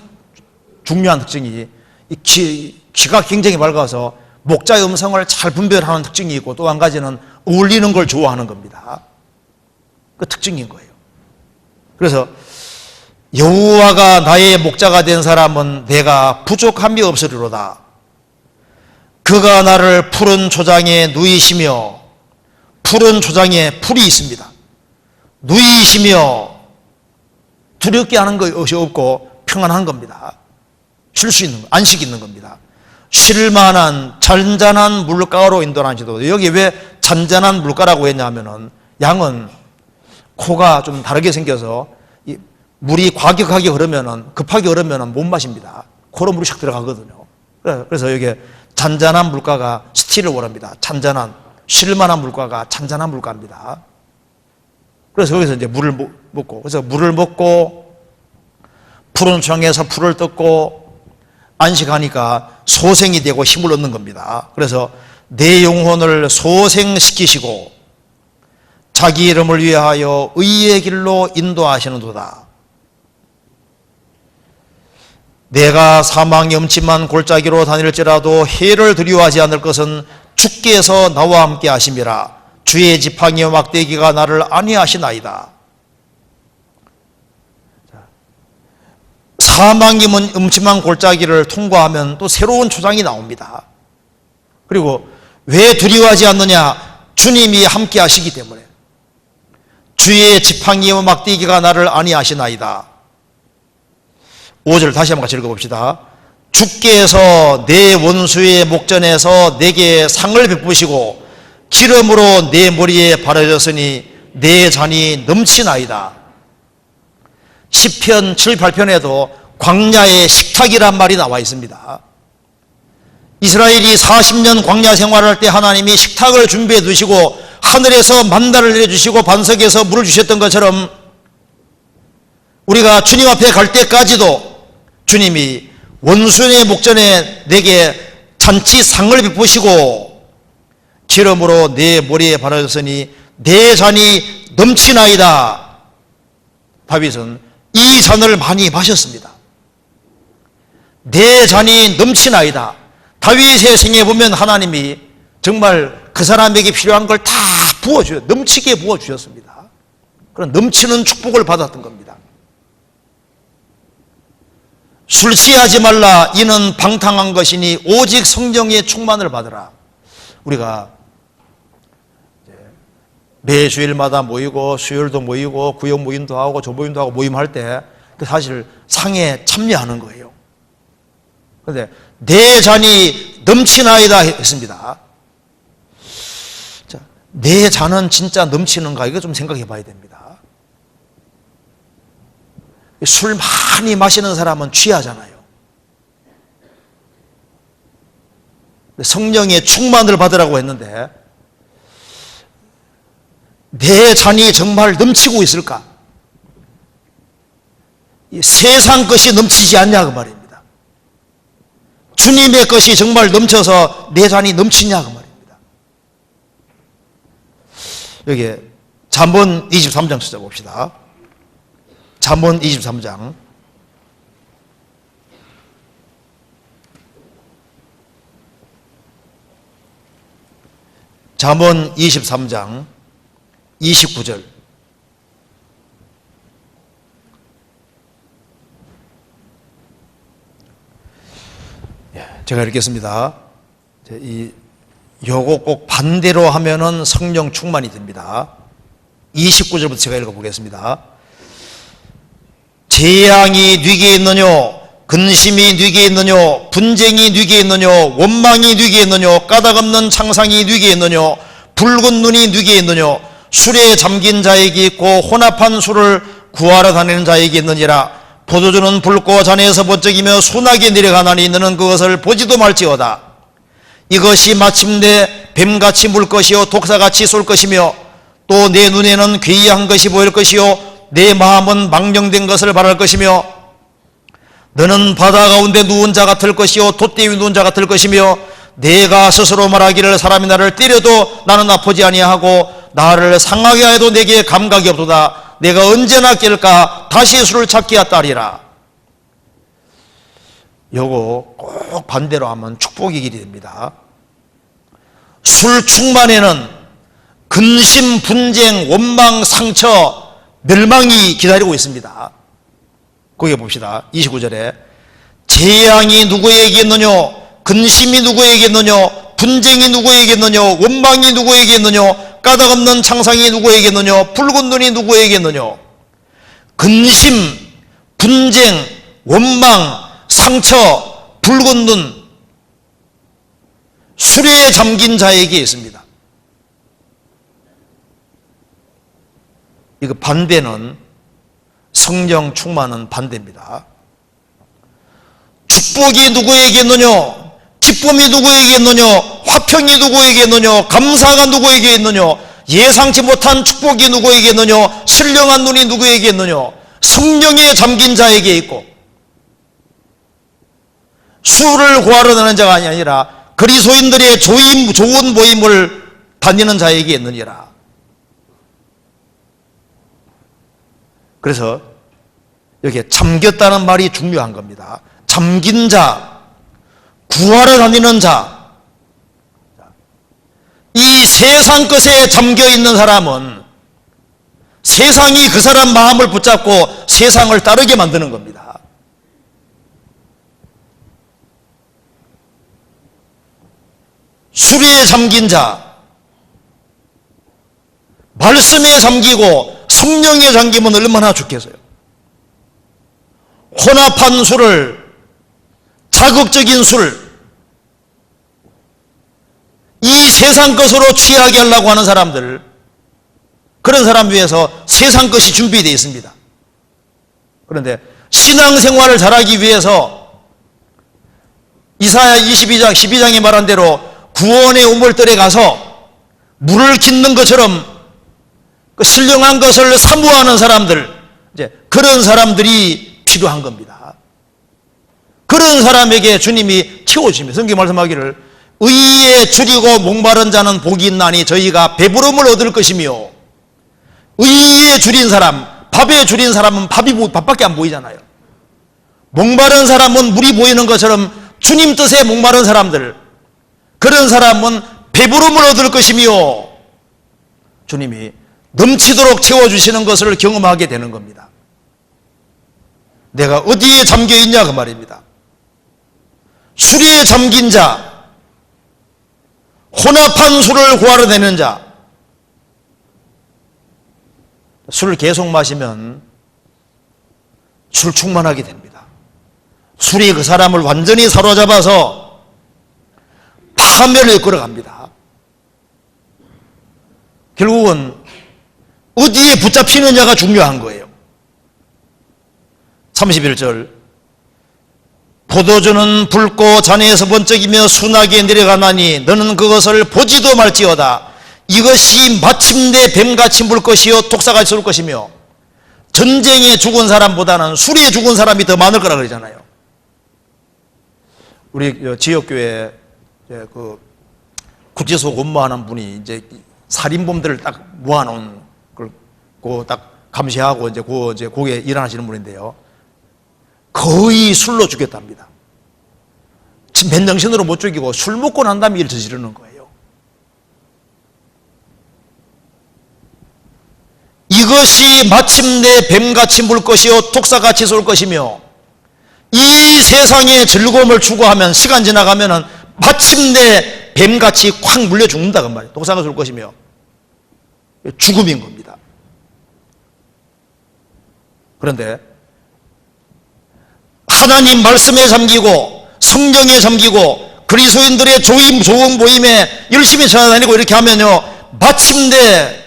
중요한 특징이 귀가 굉장히 밝아서 목자의 음성을 잘 분별하는 특징이 있고 또 한 가지는 어울리는 걸 좋아하는 겁니다. 그 특징인 거예요. 그래서 여호와가 나의 목자가 된 사람은 내가 부족함이 없으리로다. 그가 나를 푸른 초장에 누이시며 푸른 초장에 풀이 있습니다. 누이시며 두렵게 하는 것이 없고 평안한 겁니다. 쉴 수 있는 안식이 있는 겁니다. 쉴만한 잔잔한 물가로 인도하시도. 여기 왜 잔잔한 물가라고 했냐면은 양은 코가 좀 다르게 생겨서 물이 과격하게 흐르면은 급하게 흐르면은 못 마십니다. 코로 물이 샥 들어가거든요. 그래서 여기 잔잔한 물가가 스틸을 원합니다. 잔잔한 쉴만한 물가가 잔잔한 물가입니다. 그래서 거기서 이제 물을 먹고 그래서 물을 먹고 푸른 초장에서 풀을 뜯고 안식하니까 소생이 되고 힘을 얻는 겁니다. 그래서 내 영혼을 소생시키시고 자기 이름을 위하여 의의 길로 인도하시는도다. 내가 사망의 음침한 골짜기로 다닐지라도 해를 두려워하지 않을 것은 주께서 나와 함께 하심이라. 주의 지팡이와 막대기가 나를 안위하시나이다. 사망의 음침한 골짜기를 통과하면 또 새로운 초장이 나옵니다. 그리고 왜 두려워하지 않느냐? 주님이 함께 하시기 때문에. 주의 지팡이와 막대기가 나를 안위하시나이다. 5절 다시 한번 같이 읽어봅시다. 주께서 내 원수의 목전에서 내게 상을 베푸시고 기름으로 내 머리에 바르셨으니 내 잔이 넘치나이다. 시편 7, 8편에도 광야의 식탁이란 말이 나와 있습니다. 이스라엘이 40년 광야 생활할 때 하나님이 식탁을 준비해 두시고 하늘에서 만나를 내려주시고 반석에서 물을 주셨던 것처럼 우리가 주님 앞에 갈 때까지도 주님이 원수의 목전에 내게 잔치상을 베푸시고 기름으로 내 머리에 바르셨으니 내 잔이 넘치나이다. 다윗은 이 잔을 많이 마셨습니다. 내 잔이 넘치나이다. 다윗의 생에 보면 하나님이 정말 그 사람에게 필요한 걸 다 부어주셨어요. 넘치게 부어주셨습니다. 그런 넘치는 축복을 받았던 겁니다. 술 취하지 말라. 이는 방탕한 것이니 오직 성령의 충만을 받으라. 우리가 매 주일마다 모이고 수요일도 모이고 구역 모임도 하고 조모임도 하고 모임할 때 사실 상에 참여하는 거예요. 그런데 내 잔이 넘치나이다 했습니다. 자, 내 잔은 진짜 넘치는가? 이거 좀 생각해 봐야 됩니다. 술 많이 마시는 사람은 취하잖아요. 성령의 충만을 받으라고 했는데 내 잔이 정말 넘치고 있을까? 세상 것이 넘치지 않냐 그 말입니다. 주님의 것이 정말 넘쳐서 내 잔이 넘치냐 그 말입니다. 여기 잠언 23장 찾아봅시다. 잠언 23장 잠언 23장 29절. 제가 읽겠습니다. 요거 꼭 반대로 하면은 성령 충만이 됩니다. 29절부터 제가 읽어보겠습니다. 재앙이 네게 있느뇨? 근심이 네게 있느뇨? 분쟁이 네게 있느뇨? 원망이 네게 있느뇨? 까닭없는 창상이 네게 있느뇨? 붉은 눈이 네게 있느뇨? 술에 잠긴 자에게 있고 혼합한 술을 구하러 다니는 자에게 있느니라. 포도주는 붉고 잔에서 번쩍이며 순하게 내려가나니 너는 그것을 보지도 말지어다. 이것이 마침내 뱀같이 물 것이요 독사같이 쏠 것이며 또 내 눈에는 괴이한 것이 보일 것이요 내 마음은 망령된 것을 바랄 것이며 너는 바다 가운데 누운 자 같을 것이요 돛대 위 누운 자 같을 것이며 내가 스스로 말하기를 사람이 나를 때려도 나는 아프지 아니하고 나를 상하게 하여도 내게 감각이 없도다. 내가 언제나 깰까 다시 술을 찾기 하다리라. 요거 꼭 반대로 하면 축복의 길이 됩니다. 술 충만에는 근심, 분쟁, 원망, 상처, 멸망이 기다리고 있습니다. 거기 봅시다. 29절에 재앙이 누구에게 있느뇨? 근심이 누구에게 있느뇨? 분쟁이 누구에게 있느뇨? 원망이 누구에게 있느뇨? 까닭없는 창상이 누구에게 있느뇨? 붉은 눈이 누구에게 있느뇨? 근심, 분쟁, 원망, 상처, 붉은 눈, 술에 잠긴 자에게 있습니다. 이거 반대는 성령 충만은 반대입니다. 축복이 누구에게 있느뇨? 기쁨이 누구에게 있느뇨? 화평이 누구에게 있느뇨? 감사가 누구에게 있느뇨? 예상치 못한 축복이 누구에게 있느뇨? 신령한 눈이 누구에게 있느뇨? 성령에 잠긴 자에게 있고, 술을 구하러 다니는 자가 아니라 그리스도인들의 좋은 모임을 다니는 자에게 있느니라. 그래서 여기에 잠겼다는 말이 중요한 겁니다. 잠긴 자, 구하러 다니는 자, 이 세상 것에 잠겨 있는 사람은 세상이 그 사람 마음을 붙잡고 세상을 따르게 만드는 겁니다. 술에 잠긴 자, 말씀에 잠기고 성령에 잠기면 얼마나 좋겠어요. 혼합한 술을, 자극적인 술, 이 세상 것으로 취하게 하려고 하는 사람들, 그런 사람 위해서 세상 것이 준비되어 있습니다. 그런데 신앙생활을 잘하기 위해서 이사야 22장 12장이 말한 대로 구원의 우물들에 가서 물을 깃는 것처럼 그 신령한 것을 사모하는 사람들, 이제 그런 사람들이 필요한 겁니다. 그런 사람에게 주님이 키워주십니다. 성경 말씀하기를 의에 줄이고 목마른 자는 복이 있나니 저희가 배부름을 얻을 것이며, 의에 줄인 사람, 밥에 줄인 사람은 밥밖에 안 보이잖아요. 목마른 사람은 물이 보이는 것처럼 주님 뜻에 목마른 사람들, 그런 사람은 배부름을 얻을 것이며 주님이 넘치도록 채워주시는 것을 경험하게 되는 겁니다. 내가 어디에 잠겨있냐 그 말입니다. 술에 잠긴 자, 혼합한 술을 구하러 다니는 자, 술을 계속 마시면 술 충만하게 됩니다. 술이 그 사람을 완전히 사로잡아서 파멸을 이끌어갑니다. 결국은 어디에 붙잡히느냐가 중요한 거예요. 31절 포도주는 붉고 잔에서 번쩍이며 순하게 내려가나니 너는 그것을 보지도 말지어다. 이것이 마침내 뱀같이 물 것이요 독사같이 쏠 것이며, 전쟁에 죽은 사람보다는 술에 죽은 사람이 더 많을 거라 그러잖아요. 우리 지역교회 그 구치소 근무하는 분이 이제 살인범들을 딱 모아놓은 걸 딱 감시하고 이제 거기에 일하시는 분인데요. 거의 술로 죽였답니다. 맨정신으로 못 죽이고 술 먹고 난 다음에 일을 저지르는 거예요. 이것이 마침내 뱀같이 물 것이요 독사같이 쏠 것이며, 이 세상의 즐거움을 추구하면 시간 지나가면은 마침내 뱀같이 콱 물려 죽는다 그 말이에요. 독사가 쏠 것이며 죽음인 겁니다. 그런데 하나님 말씀에 잠기고 성경에 잠기고 그리스도인들의 좋은 모임에 열심히 찾아다니고 이렇게 하면요, 마침내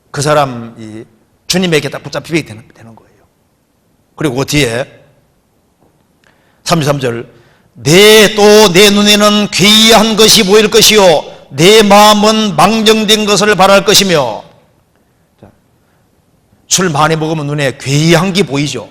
그 사람이 주님에게 딱 붙잡히게 되는 거예요. 그리고 뒤에 33절 또 내 눈에는 괴이한 것이 보일 것이요 내 마음은 망정된 것을 바랄 것이며. 술 많이 먹으면 눈에 괴이한 게 보이죠.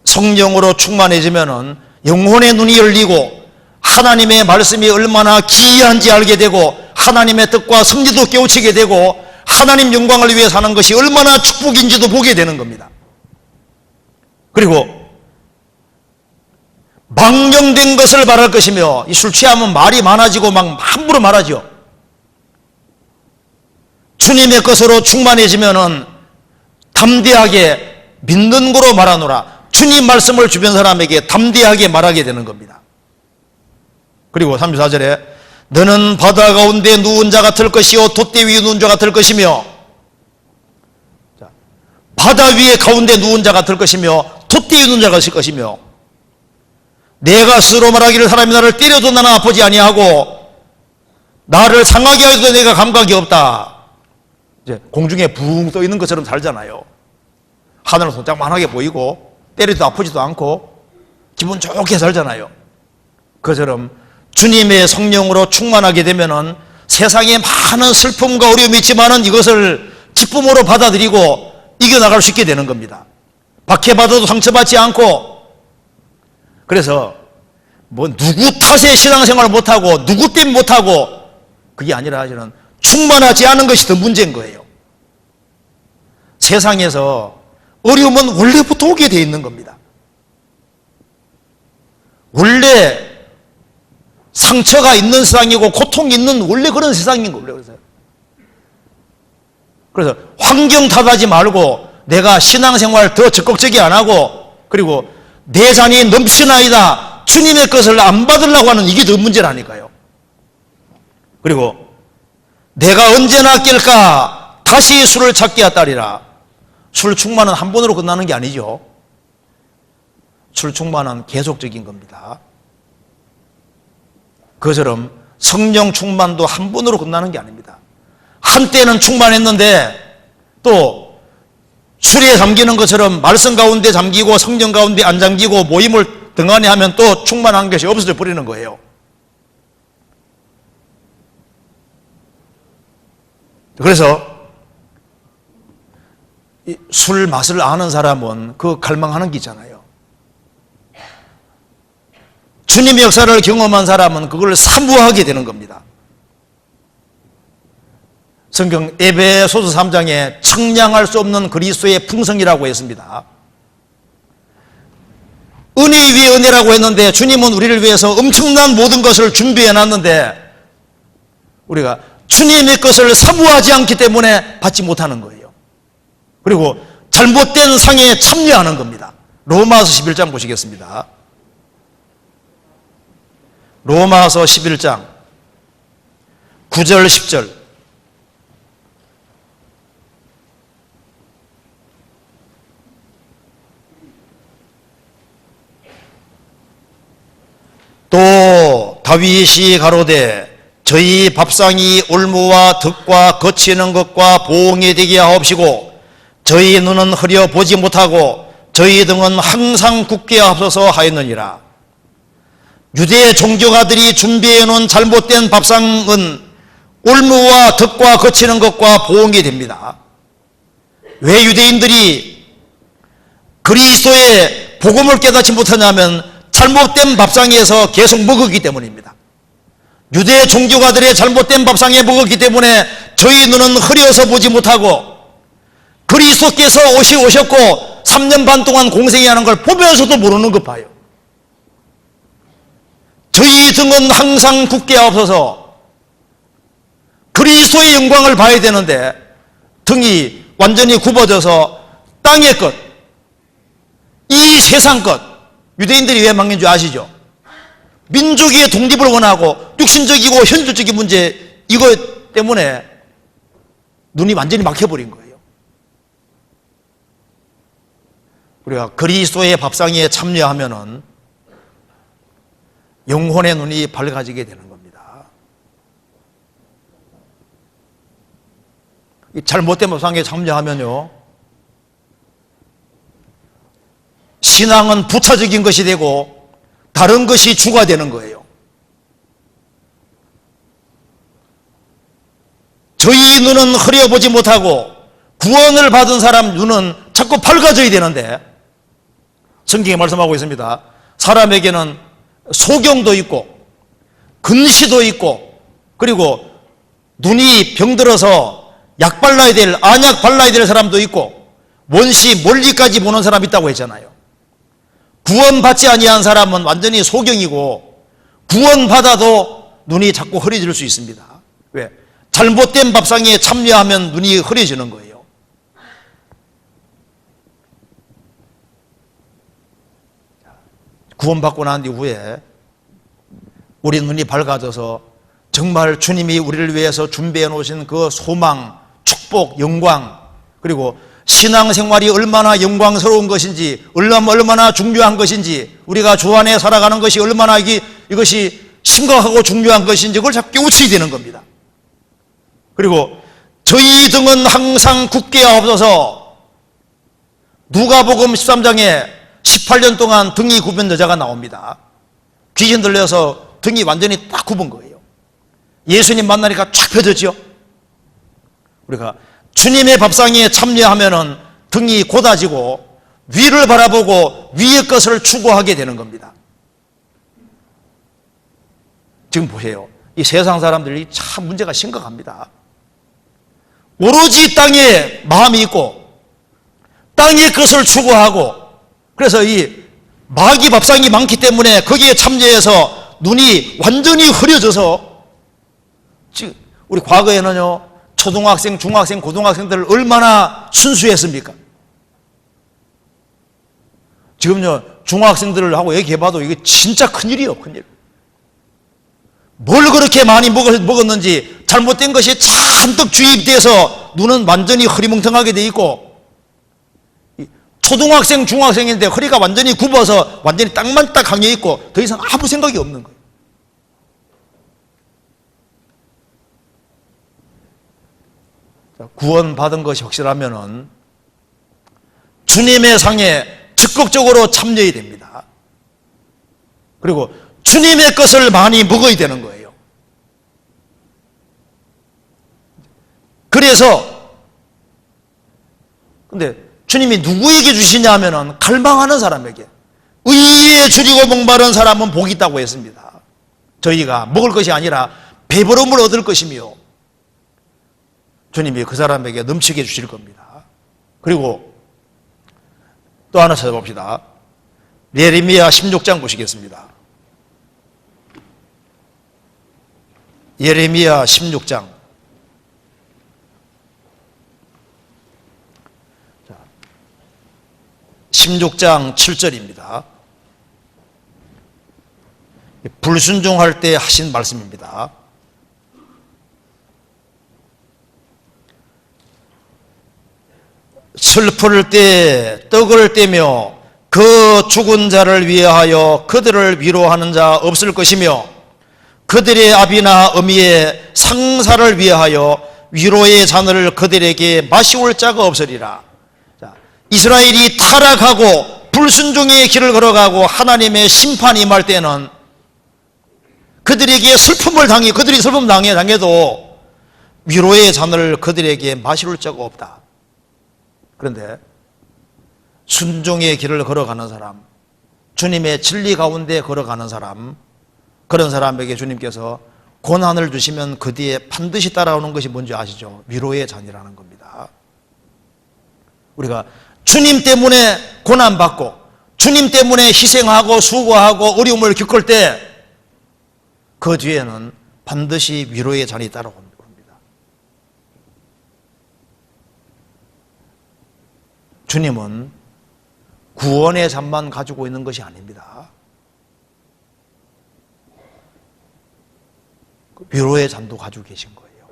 성령으로 충만해지면은 영혼의 눈이 열리고 하나님의 말씀이 얼마나 기이한지 알게 되고 하나님의 뜻과 섭리도 깨우치게 되고 하나님 영광을 위해 사는 것이 얼마나 축복인지도 보게 되는 겁니다. 그리고 망령된 것을 바랄 것이며, 이 술 취하면 말이 많아지고 막 함부로 말하죠. 주님의 것으로 충만해지면은 담대하게 믿는 거로 말하노라. 주님 말씀을 주변 사람에게 담대하게 말하게 되는 겁니다. 그리고 34절에 너는 바다 가운데 누운 자 같을 것이요 돛대 위에 누운 자 같을 것이며. 바다 위에 가운데 누운 자 같을 것이며 돛대 위에 누운 자 같을 것이며, 내가 스스로 말하기를 사람이 나를 때려도 나는 아프지 아니하고 나를 상하게 해도 내가 감각이 없다. 이제 공중에 붕 떠 있는 것처럼 살잖아요. 하늘은 손짝만하게 보이고 때려도 아프지도 않고 기분 좋게 살잖아요. 그처럼 주님의 성령으로 충만하게 되면은 세상에 많은 슬픔과 어려움이 있지만은 이것을 기쁨으로 받아들이고 이겨나갈 수 있게 되는 겁니다. 박해받아도 상처받지 않고. 그래서 뭐 누구 탓에 신앙생활을 못하고 누구 때문에 못하고 그게 아니라 저는 충만하지 않은 것이 더 문제인 거예요. 세상에서 어려움은 원래부터 오게 돼 있는 겁니다. 원래 상처가 있는 세상이고 고통이 있는 원래 그런 세상인 거예요. 그래서 환경 탓하지 말고 내가 신앙생활 더 적극적이 안 하고, 그리고 내 잔이 넘치나이다 주님의 것을 안 받으려고 하는 이게 더 문제라니까요. 그리고 내가 언제나 깰까 다시 술을 찾게 하다리라. 술 충만은 한 번으로 끝나는 게 아니죠. 술 충만은 계속적인 겁니다. 그처럼 성령 충만도 한 번으로 끝나는 게 아닙니다. 한때는 충만했는데 또 술에 잠기는 것처럼 말씀 가운데 잠기고 성령 가운데 안 잠기고 모임을 등한히 하면 또 충만한 것이 없어져 버리는 거예요. 그래서 술 맛을 아는 사람은 그 갈망하는 게 있잖아요. 주님의 역사를 경험한 사람은 그걸 사모하게 되는 겁니다. 성경 에베소서 3장에 청량할 수 없는 그리스도의 풍성이라고 했습니다. 은혜 위에 은혜라고 했는데 주님은 우리를 위해서 엄청난 모든 것을 준비해 놨는데 우리가 주님의 것을 사모하지 않기 때문에 받지 못하는 거예요. 그리고 잘못된 상에 참여하는 겁니다. 로마서 11장 보시겠습니다. 로마서 11장 9절 10절. 또 다윗이 가로되 저희 밥상이 올무와 덕과 거치는 것과 보응이 되게 하옵시고 저희 눈은 흐려 보지 못하고 저희 등은 항상 굳게 하옵소서 하였느니라. 유대 종교가들이 준비해 놓은 잘못된 밥상은 올무와 덕과 거치는 것과 보응이 됩니다. 왜 유대인들이 그리스도의 복음을 깨닫지 못하냐면 잘못된 밥상에서 계속 먹었기 때문입니다. 유대 종교가들의 잘못된 밥상에 먹었기 때문에 저희 눈은 흐려서 보지 못하고 그리스도께서 오셨고 3년 반 동안 공생하는 걸 보면서도 모르는 것 봐요. 저희 등은 항상 굳게 하옵소서. 그리스도의 영광을 봐야 되는데 등이 완전히 굽어져서 땅의 것, 이 세상 것, 유대인들이 왜 망한 줄 아시죠? 민족의 독립을 원하고 육신적이고 현실적인 문제 이것 때문에 눈이 완전히 막혀버린 거예요. 우리가 그리스도의 밥상에 참여하면은 영혼의 눈이 밝아지게 되는 겁니다. 이 잘못된 밥상에 참여하면요 신앙은 부차적인 것이 되고 다른 것이 주가 되는 거예요. 저희 눈은 흐려보지 못하고 구원을 받은 사람 눈은 자꾸 밝아져야 되는데, 성경이 말씀하고 있습니다. 사람에게는 소경도 있고 근시도 있고, 그리고 눈이 병들어서 약 발라야 될, 안약 발라야 될 사람도 있고, 원시 멀리까지 보는 사람이 있다고 했잖아요. 구원받지 아니한 사람은 완전히 소경이고, 구원받아도 눈이 자꾸 흐려질 수 있습니다. 왜? 잘못된 밥상에 참여하면 눈이 흐려지는 거예요. 구원받고 난 이후에 우리 눈이 밝아져서 정말 주님이 우리를 위해서 준비해 놓으신 그 소망, 축복, 영광, 그리고 신앙생활이 얼마나 영광스러운 것인지, 얼마나 중요한 것인지, 우리가 주 안에 살아가는 것이 얼마나 이것이 심각하고 중요한 것인지 그걸 자꾸 깨우쳐야 되는 겁니다. 그리고 저희 등은 항상 굳게 하옵소서. 누가복음 13장에 18년 동안 등이 굽은 여자가 나옵니다. 귀신 들려서 등이 완전히 딱 굽은 거예요. 예수님 만나니까 쫙 펴졌죠. 우리가 주님의 밥상에 참여하면은 등이 곧아지고 위를 바라보고 위의 것을 추구하게 되는 겁니다. 지금 보세요. 이 세상 사람들이 참 문제가 심각합니다. 오로지 땅에 마음이 있고 땅의 것을 추구하고, 그래서 이 마귀 밥상이 많기 때문에 거기에 참여해서 눈이 완전히 흐려져서, 지금 우리 과거에는요, 초등학생, 중학생, 고등학생들 얼마나 순수했습니까? 지금요, 중학생들하고 얘기해봐도 이게 진짜 큰일이에요, 큰일. 뭘 그렇게 많이 먹었는지 잘못된 것이 잔뜩 주입돼서 눈은 완전히 흐리멍텅하게 돼 있고, 초등학생, 중학생인데 허리가 완전히 굽어서 완전히 땅만 딱 강해 있고 더 이상 아무 생각이 없는 거예요. 구원받은 것이 확실하면은 주님의 상에 적극적으로 참여해야 됩니다. 그리고 주님의 것을 많이 먹어야 되는 거예요. 그래서, 근데 주님이 누구에게 주시냐 하면은 갈망하는 사람에게, 의에 줄이고 목마른 사람은 복이 있다고 했습니다. 저희가 먹을 것이 아니라 배부름을 얻을 것이며 주님이 그 사람에게 넘치게 주실 겁니다. 그리고 또 하나 찾아봅시다. 예레미야 16장 보시겠습니다. 예레미야 16장 16장 7절입니다. 불순종할 때 하신 말씀입니다. 슬플 때 떡을 떼며 그 죽은 자를 위하여 그들을 위로하는 자 없을 것이며 그들의 아비나 어미의 상사를 위하여 위로의 잔을 그들에게 마시올 자가 없으리라. 이스라엘이 타락하고 불순종의 길을 걸어가고 하나님의 심판이 임할 때는 그들에게 슬픔을 그들이 슬픔 당해도 위로의 잔을 그들에게 마실 자가 없다. 그런데 순종의 길을 걸어가는 사람, 주님의 진리 가운데 걸어가는 사람, 그런 사람에게 주님께서 고난을 주시면 그 뒤에 반드시 따라오는 것이 뭔지 아시죠? 위로의 잔이라는 겁니다. 우리가 주님 때문에 고난받고 주님 때문에 희생하고 수고하고 어려움을 겪을 때 그 뒤에는 반드시 위로의 잔이 따라옵니다. 주님은 구원의 잔만 가지고 있는 것이 아닙니다. 위로의 잔도 가지고 계신 거예요.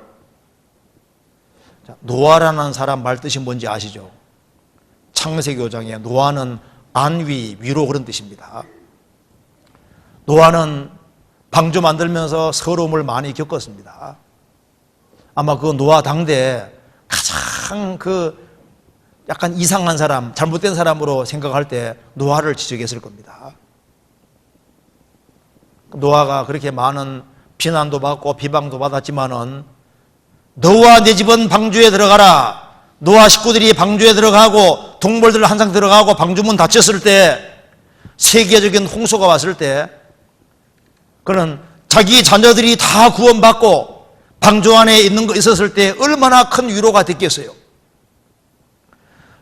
자, 노아라는 사람 말 뜻이 뭔지 아시죠? 창세기 5장에 노아는 안위, 위로 그런 뜻입니다. 노아는 방주 만들면서 서러움을 많이 겪었습니다. 아마 그 노아 당대에 가장 약간 이상한 사람, 잘못된 사람으로 생각할 때 노아를 지적했을 겁니다. 노아가 그렇게 많은 비난도 받고 비방도 받았지만은 너와 내 집은 방주에 들어가라. 노아 식구들이 방주에 들어가고 동물들 항상 들어가고 방주문 닫혔을 때, 세계적인 홍수가 왔을 때 그는 자기 자녀들이 다 구원받고 방주 안에 있었을 때 얼마나 큰 위로가 됐겠어요.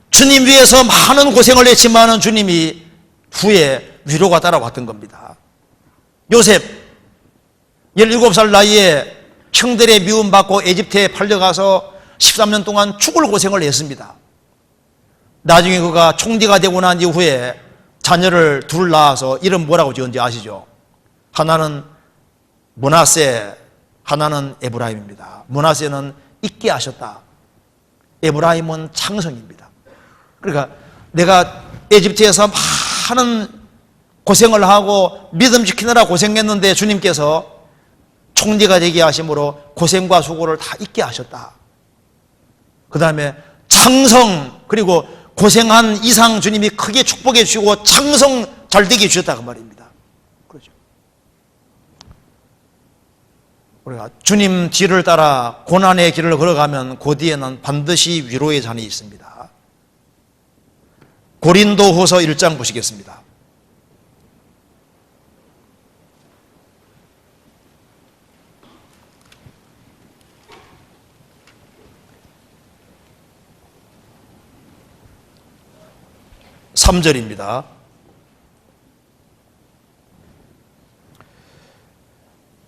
주님 위해서 많은 고생을 했지만은 주님이 후에 위로가 따라왔던 겁니다. 요셉 17살 나이에 형들의 미움받고 에집트에 팔려가서 13년 동안 죽을 고생을 했습니다. 나중에 그가 총리가 되고 난 이후에 자녀를 둘 낳아서 이름 뭐라고 지은지 아시죠? 하나는 므낫세, 하나는 에브라임입니다. 므낫세는 잊게 하셨다. 에브라임은 창성입니다. 그러니까 내가 에집트에서 많은 고생을 하고 믿음 지키느라 고생했는데 주님께서 총리가 되게 하심으로 고생과 수고를 다 잊게 하셨다. 그 다음에 창성, 그리고 고생한 이상 주님이 크게 축복해 주시고 창성 잘 되게 해주셨다 그 말입니다. 그렇죠. 우리가 주님 뒤를 따라 고난의 길을 걸어가면 그 뒤에는 반드시 위로의 잔이 있습니다. 고린도후서 1장 보시겠습니다. (3절입니다)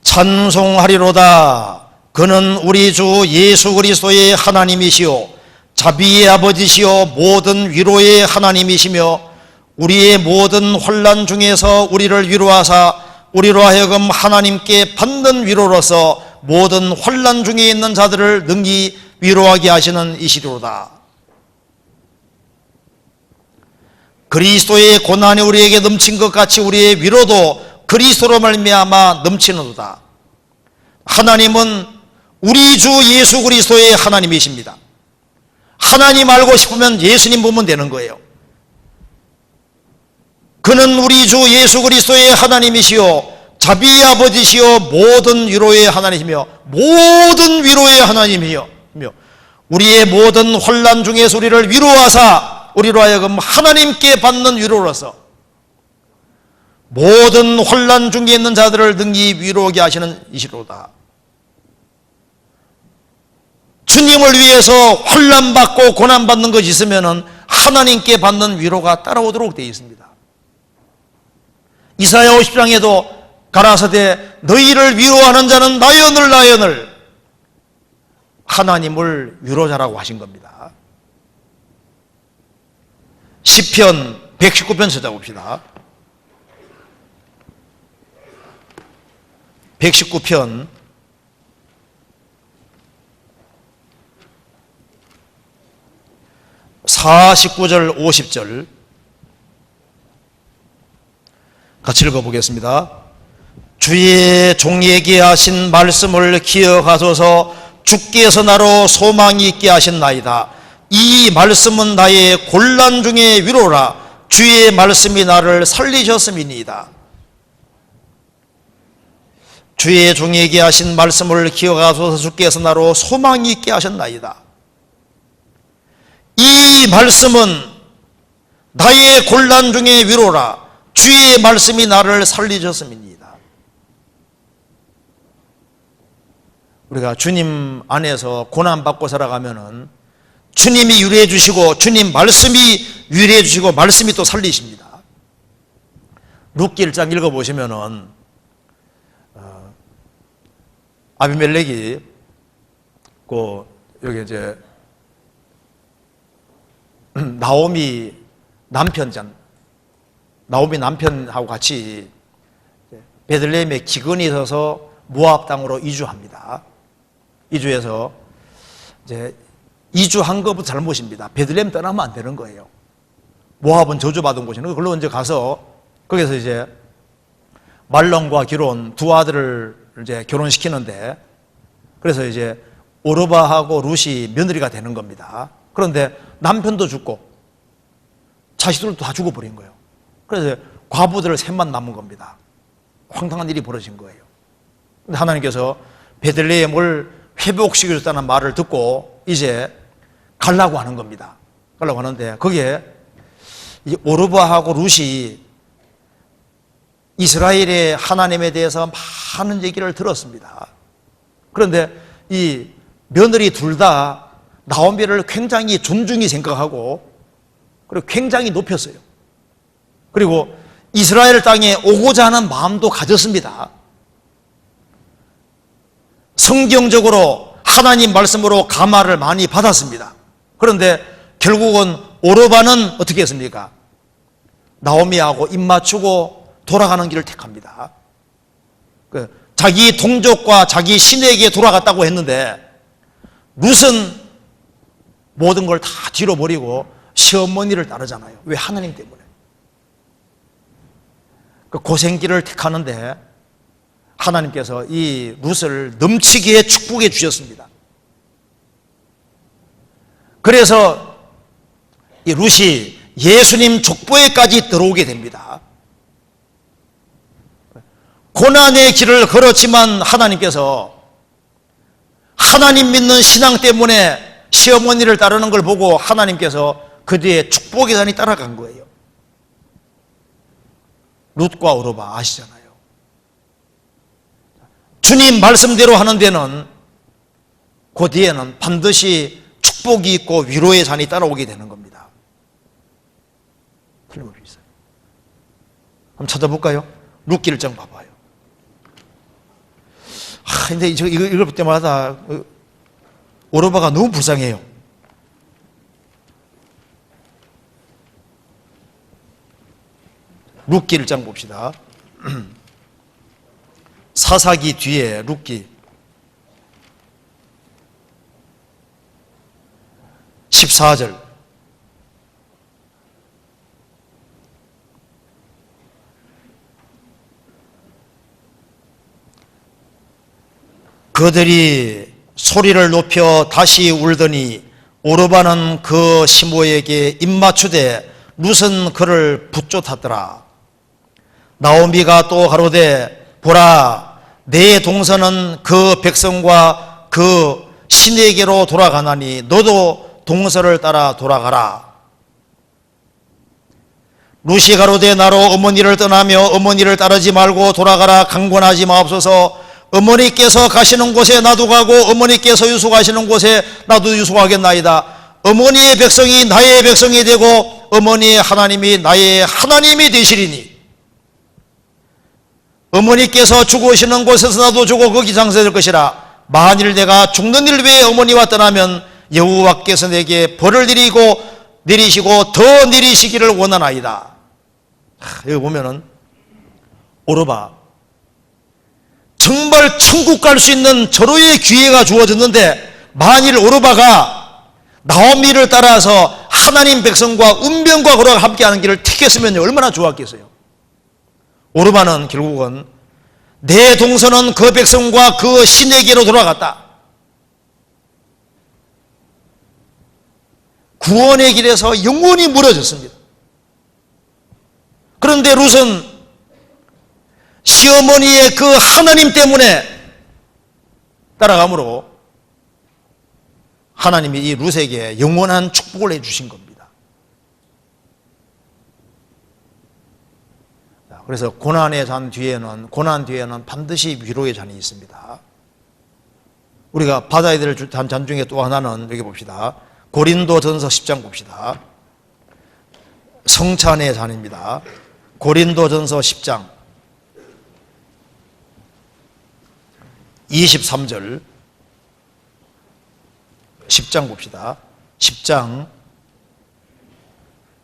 찬송하리로다. 그는 우리 주 예수 그리스도의 하나님이시요 자비의 아버지시요 모든 위로의 하나님이시며 우리의 모든 환난 중에서 우리를 위로하사 우리로 하여금 하나님께 받는 위로로서 모든 환난 중에 있는 자들을 능히 위로하게 하시는 이시로다. 그리스도의 고난이 우리에게 넘친 것 같이 우리의 위로도 그리스도로 말미암아 넘치는도다. 하나님은 우리 주 예수 그리스도의 하나님이십니다. 하나님 알고 싶으면 예수님 보면 되는 거예요. 그는 우리 주 예수 그리스도의 하나님이시요 자비의 아버지시요 모든 위로의 하나님이며 모든 위로의 하나님이며 우리의 모든 환난 중에서 우리를 위로하사 우리로 하여금 하나님께 받는 위로로서 모든 환난 중에 있는 자들을 능히 위로하게 하시는 이시로다. 주님을 위해서 환난받고 고난받는 것이 있으면 하나님께 받는 위로가 따라오도록 되어 있습니다. 이사야 50장에도 가라사대 너희를 위로하는 자는 나여늘 나여늘 하나님을 위로자라고 하신 겁니다. 시편 119편 찾아봅시다. 119편 49절 50절 같이 읽어보겠습니다. 주의 종에게 하신 말씀을 기억하소서. 주께서 나로 소망이 있게 하신 나이다. 이 말씀은 나의 곤란 중에 위로라. 주의 말씀이 나를 살리셨음이니이다. 주의 종에게 하신 말씀을 기억하소서. 주께서 나로 소망이 있게 하셨나이다. 이 말씀은 나의 곤란 중에 위로라. 주의 말씀이 나를 살리셨음이니이다. 우리가 주님 안에서 고난받고 살아가면은 주님이 위로해 주시고 주님 말씀이 위로해 주시고 말씀이 또 살리십니다. 룻기 1장 읽어보시면은 아비멜렉이 여기 이제 나오미 남편하고 같이 베들레헴에 기근이 있어서 모압 땅으로 이주합니다. 이주해서 이제 이주한 것부터 잘못입니다. 베들레헴 떠나면 안 되는 거예요. 모압은 저주받은 곳이니까 그걸로 이제 가서 거기서 이제 말론과 기론 두 아들을 이제 결혼시키는데 그래서 이제 오르바하고 룻이 며느리가 되는 겁니다. 그런데 남편도 죽고 자식들도 다 죽어버린 거예요. 그래서 과부들 셋만 남은 겁니다. 황당한 일이 벌어진 거예요. 근데 하나님께서 베들레헴을 회복시켜줬다는 말을 듣고 이제 가려고 하는 겁니다. 가려고 하는데 거기에 이 오르바하고 룻이 이스라엘의 하나님에 대해서 많은 얘기를 들었습니다. 그런데 이 며느리 둘 다 나오미를 굉장히 존중히 생각하고 그리고 굉장히 높였어요. 그리고 이스라엘 땅에 오고자 하는 마음도 가졌습니다. 성경적으로 하나님 말씀으로 감화를 많이 받았습니다. 그런데 결국은 오르바는 어떻게 했습니까? 나오미하고 입 맞추고 돌아가는 길을 택합니다. 자기 동족과 자기 신에게 돌아갔다고 했는데 룻은 모든 걸 다 뒤로 버리고 시어머니를 따르잖아요. 왜? 하나님 때문에. 그 고생길을 택하는데 하나님께서 이 룻을 넘치게 축복해 주셨습니다. 그래서 이 룻이 예수님 족보에까지 들어오게 됩니다. 고난의 길을 걸었지만 하나님께서 하나님 믿는 신앙 때문에 시어머니를 따르는 걸 보고 하나님께서 그 뒤에 축복의 산이 따라간 거예요. 룻과 오르바 아시잖아요. 주님 말씀대로 하는 데는 그 뒤에는 반드시 축복이 있고 위로의 산이 따라오게 되는 겁니다. 틀림없이 있어요. 한번 찾아볼까요? 룻기 1장 봐봐요. 근데 이걸 볼 때마다 오르바가 너무 불쌍해요. 룻기 1장 봅시다. 사사기 뒤에 룻기 14절. 그들이 소리를 높여 다시 울더니 오르바는 그 시모에게 입맞추되 룻은 그를 붙쫓았더라. 나오미가 또 가로되 보라, 내 동서는 그 백성과 그 신에게로 돌아가나니 너도 동서를 따라 돌아가라. 룻이 가로되 나로 어머니를 떠나며 어머니를 따르지 말고 돌아가라. 강권하지 마옵소서. 어머니께서 가시는 곳에 나도 가고 어머니께서 유숙하시는 곳에 나도 유숙하겠나이다. 어머니의 백성이 나의 백성이 되고 어머니의 하나님이 나의 하나님이 되시리니 어머니께서 죽으시는 곳에서 나도 죽어 거기 장사될 것이라. 만일 내가 죽는 일 외에 어머니와 떠나면 여호와께서 내게 벌을 내리시고 더 내리시기를 원하나이다. 여기 보면은 오르바 정말 천국 갈 수 있는 절호의 기회가 주어졌는데 만일 오르바가 나오미를 따라서 하나님 백성과 운명과 거룩과 함께하는 길을 택했으면 얼마나 좋았겠어요. 오르바는 결국은 내 동서는 그 백성과 그 신에게로 돌아갔다. 구원의 길에서 영원히 멀어졌습니다. 그런데 룻은 시어머니의 그 하나님 때문에 따라가므로 하나님이 이 룻에게 영원한 축복을 해주신 겁니다. 그래서 고난의 잔 뒤에는 고난 뒤에는 반드시 위로의 잔이 있습니다. 우리가 받아야 될 잔 중에 또 하나는 여기 봅시다. 고린도전서 10장 봅시다. 성찬의 잔입니다. 고린도전서 10장 23절 10장 봅시다. 10장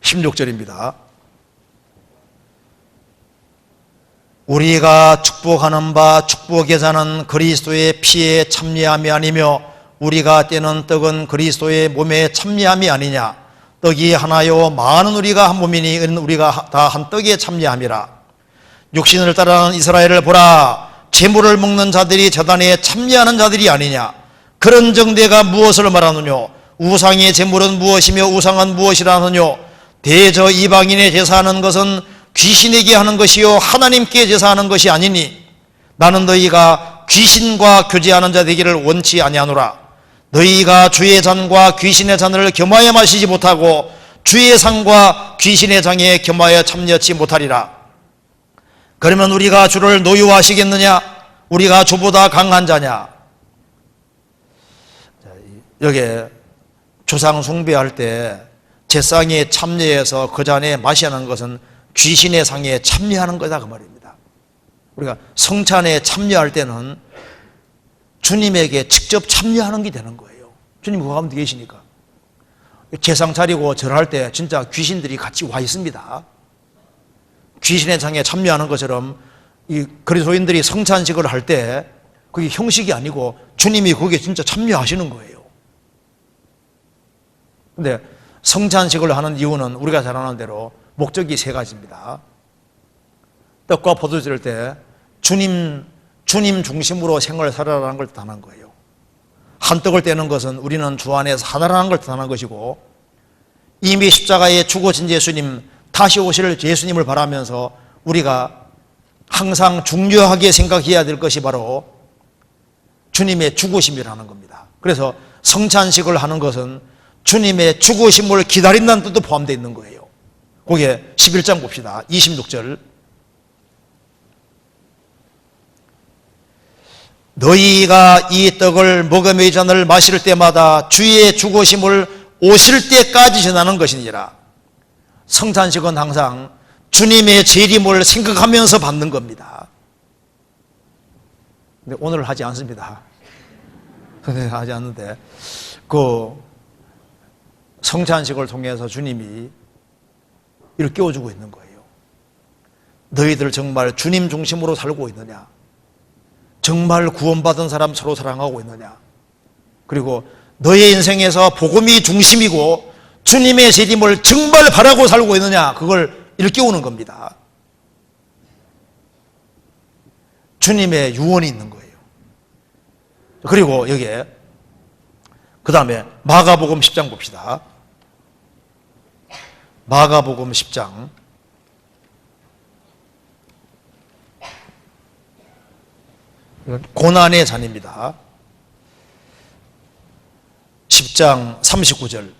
16절입니다. 우리가 축복하는 바 축복의 잔은 그리스도의 피에 참여함이 아니며 우리가 떼는 떡은 그리스도의 몸에 참여함이 아니냐. 떡이 하나요 많은 우리가 한 몸이니 우리가 다 한 떡에 참여함이라. 육신을 따르는 이스라엘을 보라. 제물을 먹는 자들이 제단에 참여하는 자들이 아니냐. 그런 정대가 무엇을 말하느뇨. 우상의 제물은 무엇이며 우상은 무엇이라 하느뇨? 대저 이방인의 제사하는 것은 귀신에게 하는 것이요 하나님께 제사하는 것이 아니니 나는 너희가 귀신과 교제하는 자 되기를 원치 아니하노라. 너희가 주의 잔과 귀신의 잔을 겸하여 마시지 못하고 주의 상과 귀신의 장에 겸하여 참여치 못하리라. 그러면 우리가 주를 노유하시겠느냐? 우리가 주보다 강한 자냐? 여기에 조상 숭배할 때 제상에 참여해서 그 잔에 마시는 것은 귀신의 상에 참여하는 거다 그 말입니다. 우리가 성찬에 참여할 때는 주님에게 직접 참여하는 게 되는 거예요. 주님 그 가운데 계시니까. 제상 차리고 절할 때 진짜 귀신들이 같이 와 있습니다. 귀신의 상에 참여하는 것처럼 이 그리스도인들이 성찬식을 할 때 그게 형식이 아니고 주님이 거기에 진짜 참여하시는 거예요. 근데 성찬식을 하는 이유는 우리가 잘 아는 대로 목적이 세 가지입니다. 떡과 포도주 줄 때 주님 중심으로 생활을 살아라는 걸 뜻하는 거예요. 한 떡을 떼는 것은 우리는 주 안에서 하나라는 걸 뜻하는 것이고, 이미 십자가에 죽으신 예수님, 다시 오실 예수님을 바라면서 우리가 항상 중요하게 생각해야 될 것이 바로 주님의 죽으심이라는 겁니다. 그래서 성찬식을 하는 것은 주님의 죽으심을 기다린다는 뜻도 포함되어 있는 거예요. 거기에 11장 봅시다. 26절. 너희가 이 떡을 먹으며 이 잔을 마실 때마다 주의 죽으심을 오실 때까지 전하는 것이니라. 성찬식은 항상 주님의 재림을 생각하면서 받는 겁니다. 근데 오늘 하지 않습니다. 하지 않는데 그 성찬식을 통해서 주님이 일깨워주고 있는 거예요. 너희들 정말 주님 중심으로 살고 있느냐? 정말 구원받은 사람 서로 사랑하고 있느냐? 그리고 너의 인생에서 복음이 중심이고 주님의 재림을 정말 바라고 살고 있느냐? 그걸 일깨우는 겁니다. 주님의 유언이 있는 거예요. 그리고 여기에 그 다음에 마가복음 10장 봅시다. 마가복음 10장 고난의 잔입니다. 10장 39절.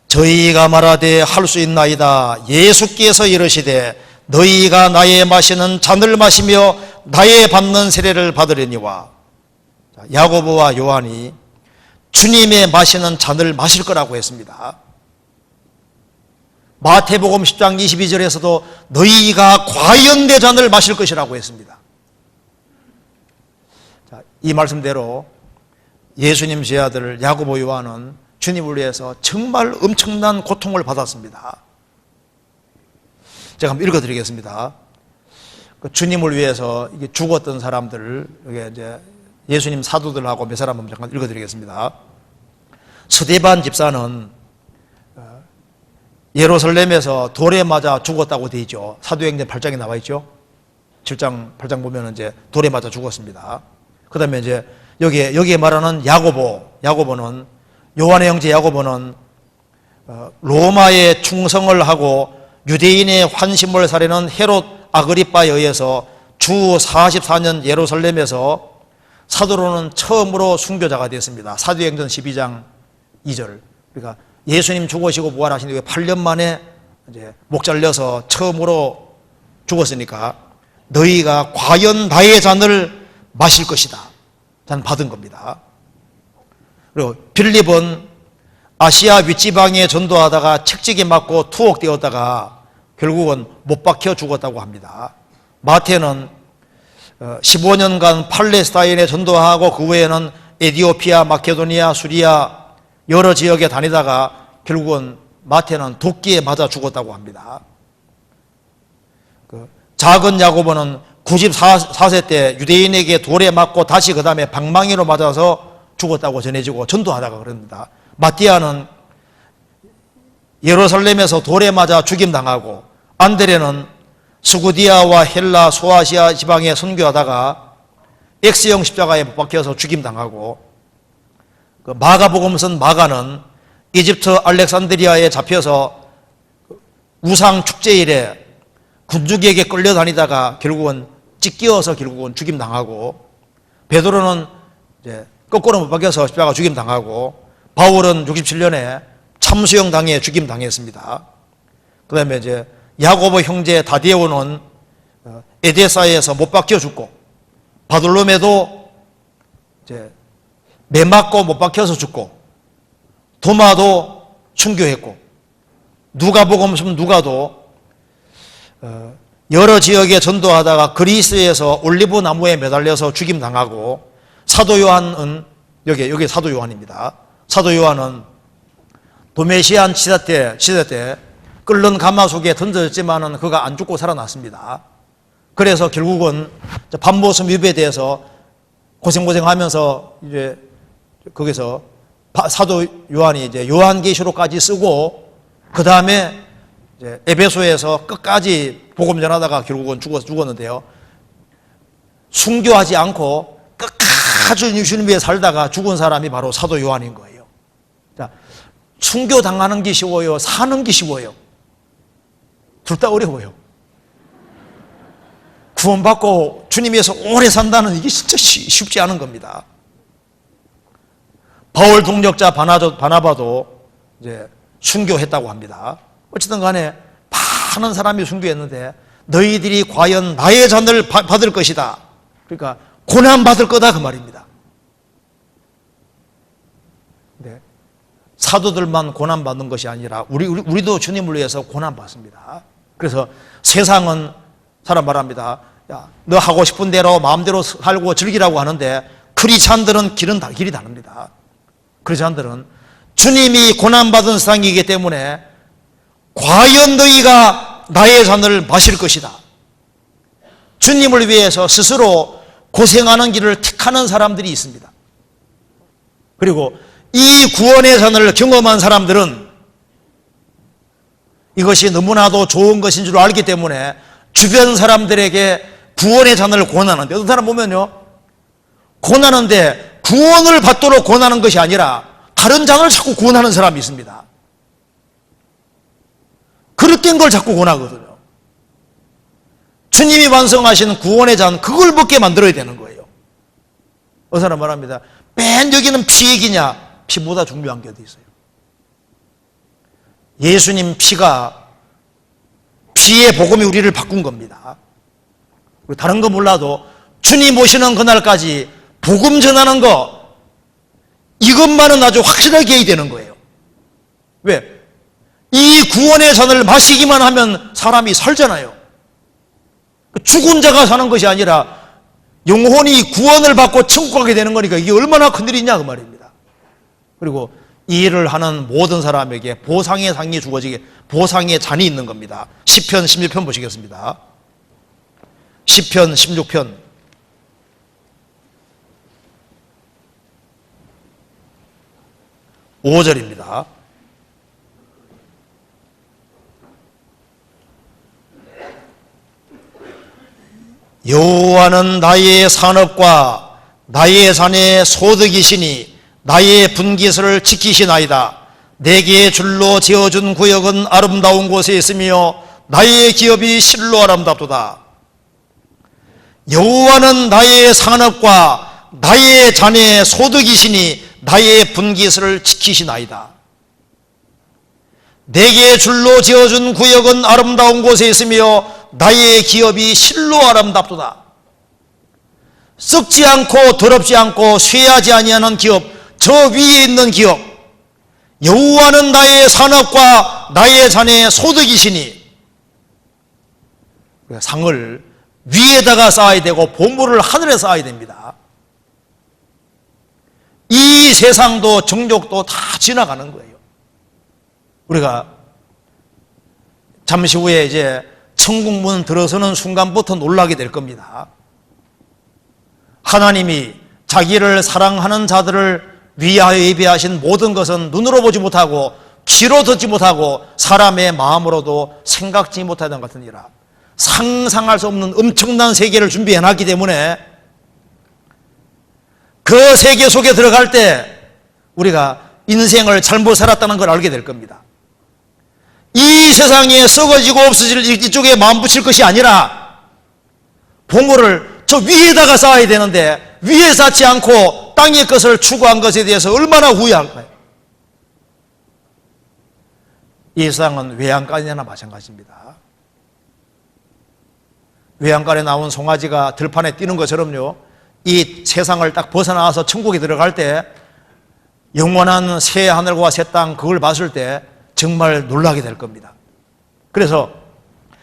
저희가 말하되 할 수 있나이다. 예수께서 이르시되 너희가 나의 마시는 잔을 마시며 나의 받는 세례를 받으려니와. 야고보와 요한이 주님의 마시는 잔을 마실 거라고 했습니다. 마태복음 10장 22절에서도 너희가 과연 내 잔을 마실 것이라고 했습니다. 자, 이 말씀대로 예수님 제 아들 야고보 요한은 주님을 위해서 정말 엄청난 고통을 받았습니다. 제가 한번 읽어드리겠습니다. 주님을 위해서 죽었던 사람들, 이게 이제 예수님 사도들하고 몇 사람 한번 잠깐 읽어드리겠습니다. 스데반 집사는 예루살렘에서 돌에 맞아 죽었다고 되어 있죠. 사도행전 8장에 나와 있죠. 7장, 8장 보면 이제 돌에 맞아 죽었습니다. 그 다음에 이제 여기에 말하는 야고보는 요한의 형제 야고보는 로마에 충성을 하고 유대인의 환심을 사려는 헤롯 아그리빠에 의해서 주 44년 예루살렘에서 사도로는 처음으로 순교자가 되었습니다. 사도행전 12장 2절. 그러니까 예수님 죽으시고 부활하신 뒤에 8년 만에 이제 목 잘려서 처음으로 죽었으니까 너희가 과연 나의 잔을 마실 것이다. 잔 받은 겁니다. 그리고 빌립은 아시아 윗지방에 전도하다가 책찍이 맞고 투옥되었다가 결국은 못 박혀 죽었다고 합니다. 마태는 15년간 팔레스타인에 전도하고 그 후에는 에디오피아, 마케도니아, 수리아 여러 지역에 다니다가 결국은 마태는 도끼에 맞아 죽었다고 합니다. 작은 야고보는 94세 때 유대인에게 돌에 맞고 다시 그 다음에 방망이로 맞아서 죽었다고 전해지고 전도하다가 그럽니다. 마띠아는 예루살렘에서 돌에 맞아 죽임당하고, 안드레는 스구디아와 헬라, 소아시아 지방에 선교하다가 X형 십자가에 못 박혀서 죽임당하고, 그 마가복음 쓴 마가는 이집트 알렉산드리아에 잡혀서 우상 축제일에 군중에게 끌려다니다가 결국은 찢겨서 결국은 죽임당하고, 베드로는 이제 거꾸로 못 박혀서 십자가 죽임당하고, 바울은 67년에 참수형 당해 죽임당했습니다. 그 다음에 이제 야고보 형제 다디에오는 에데사에서 못 박혀 죽고, 바돌로메도 이제 매 맞고 못 박혀서 죽고, 도마도 순교했고, 누가복음 쓴 누가도 여러 지역에 전도하다가 그리스에서 올리브 나무에 매달려서 죽임당하고, 사도 요한은 여기 사도 요한입니다. 사도 요한은 도메시안 시대 때 끓는 가마솥에 던져졌지만은 그가 안 죽고 살아났습니다. 그래서 결국은 반모섬 위배대에서 고생하면서 이제 거기서 사도 요한이 이제 요한계시록까지 쓰고, 그 다음에 이제 에베소에서 끝까지 복음 전하다가 결국은 죽었는데요. 순교하지 않고 끝까지 예수님 위해 살다가 죽은 사람이 바로 사도 요한인 거예요. 자, 순교 당하는 게 쉬워요? 사는 게 쉬워요? 둘 다 어려워요. 구원받고 주님 위해서 오래 산다는 이게 진짜 쉽지 않은 겁니다. 바울 동력자 바나바도 이제 순교했다고 합니다. 어쨌든 간에 많은 사람이 순교했는데, 너희들이 과연 나의 잔을 받을 것이다. 그러니까 고난받을 거다 그 말입니다. 네. 사도들만 고난받는 것이 아니라 우리도 주님을 위해서 고난받습니다. 그래서 세상은 사람 말합니다. 야, 너 하고 싶은 대로 마음대로 살고 즐기라고 하는데, 크리스찬들은 길이 다릅니다. 크리스찬들은 주님이 고난받은 세상이기 때문에 과연 너희가 나의 잔을 마실 것이다. 주님을 위해서 스스로 고생하는 길을 택하는 사람들이 있습니다. 그리고 이 구원의 잔을 경험한 사람들은 이것이 너무나도 좋은 것인 줄 알기 때문에 주변 사람들에게 구원의 잔을 권하는데, 어떤 사람 보면요, 권하는데 구원을 받도록 권하는 것이 아니라 다른 잔을 자꾸 권하는 사람이 있습니다. 그릇된 걸 자꾸 권하거든요. 주님이 완성하신 구원의 잔, 그걸 먹게 만들어야 되는 거예요. 어떤 사람 말합니다. 맨 여기는 피 얘기냐? 피보다 중요한 게 어디 있어요? 예수님 피가, 피의 복음이 우리를 바꾼 겁니다. 다른 거 몰라도 주님 오시는 그날까지 복음 전하는 거, 이것만은 아주 확실하게 해야 되는 거예요. 왜? 이 구원의 잔을 마시기만 하면 사람이 살잖아요. 죽은 자가 사는 것이 아니라 영혼이 구원을 받고 천국 가게 되는 거니까 이게 얼마나 큰일이냐 그 말입니다. 그리고 이 일을 하는 모든 사람에게 보상의 상이 주어지게, 보상의 잔이 있는 겁니다. 시편 16편 보시겠습니다. 시편 16편 5절입니다. 여호와는 나의 산업과 나의 산의 소득이시니 나의 분깃을 지키시나이다. 내게 줄로 지어준 구역은 아름다운 곳에 있으며 나의 기업이 실로 아름답도다. 여호와는 나의 산업과 나의 잔의 소득이시니 나의 분깃을 지키시나이다. 내게 줄로 지어준 구역은 아름다운 곳에 있으며 나의 기업이 실로 아름답도다. 썩지 않고 더럽지 않고 쇠하지 아니하는 기업, 저 위에 있는 기업, 여호와는 나의 산업과 나의 잔의 소득이시니, 상을 위에다가 쌓아야 되고 보물을 하늘에 쌓아야 됩니다. 이 세상도 정욕도 다 지나가는 거예요. 우리가 잠시 후에 이제 천국문 들어서는 순간부터 놀라게 될 겁니다. 하나님이 자기를 사랑하는 자들을 위하여 예비하신 모든 것은 눈으로 보지 못하고 귀로 듣지 못하고 사람의 마음으로도 생각지 못하는 것 같으니라. 상상할 수 없는 엄청난 세계를 준비해놨기 때문에 그 세계 속에 들어갈 때 우리가 인생을 잘못 살았다는 걸 알게 될 겁니다. 이 세상에 썩어지고 없어질 이쪽에 마음 붙일 것이 아니라 보물을 저 위에다가 쌓아야 되는데 위에 쌓지 않고 땅의 것을 추구한 것에 대해서 얼마나 후회할까요? 이 세상은 외양간이나 마찬가지입니다. 외양간에 나온 송아지가 들판에 뛰는 것처럼요, 이 세상을 딱 벗어나와서 천국에 들어갈 때 영원한 새 하늘과 새 땅 그걸 봤을 때 정말 놀라게 될 겁니다. 그래서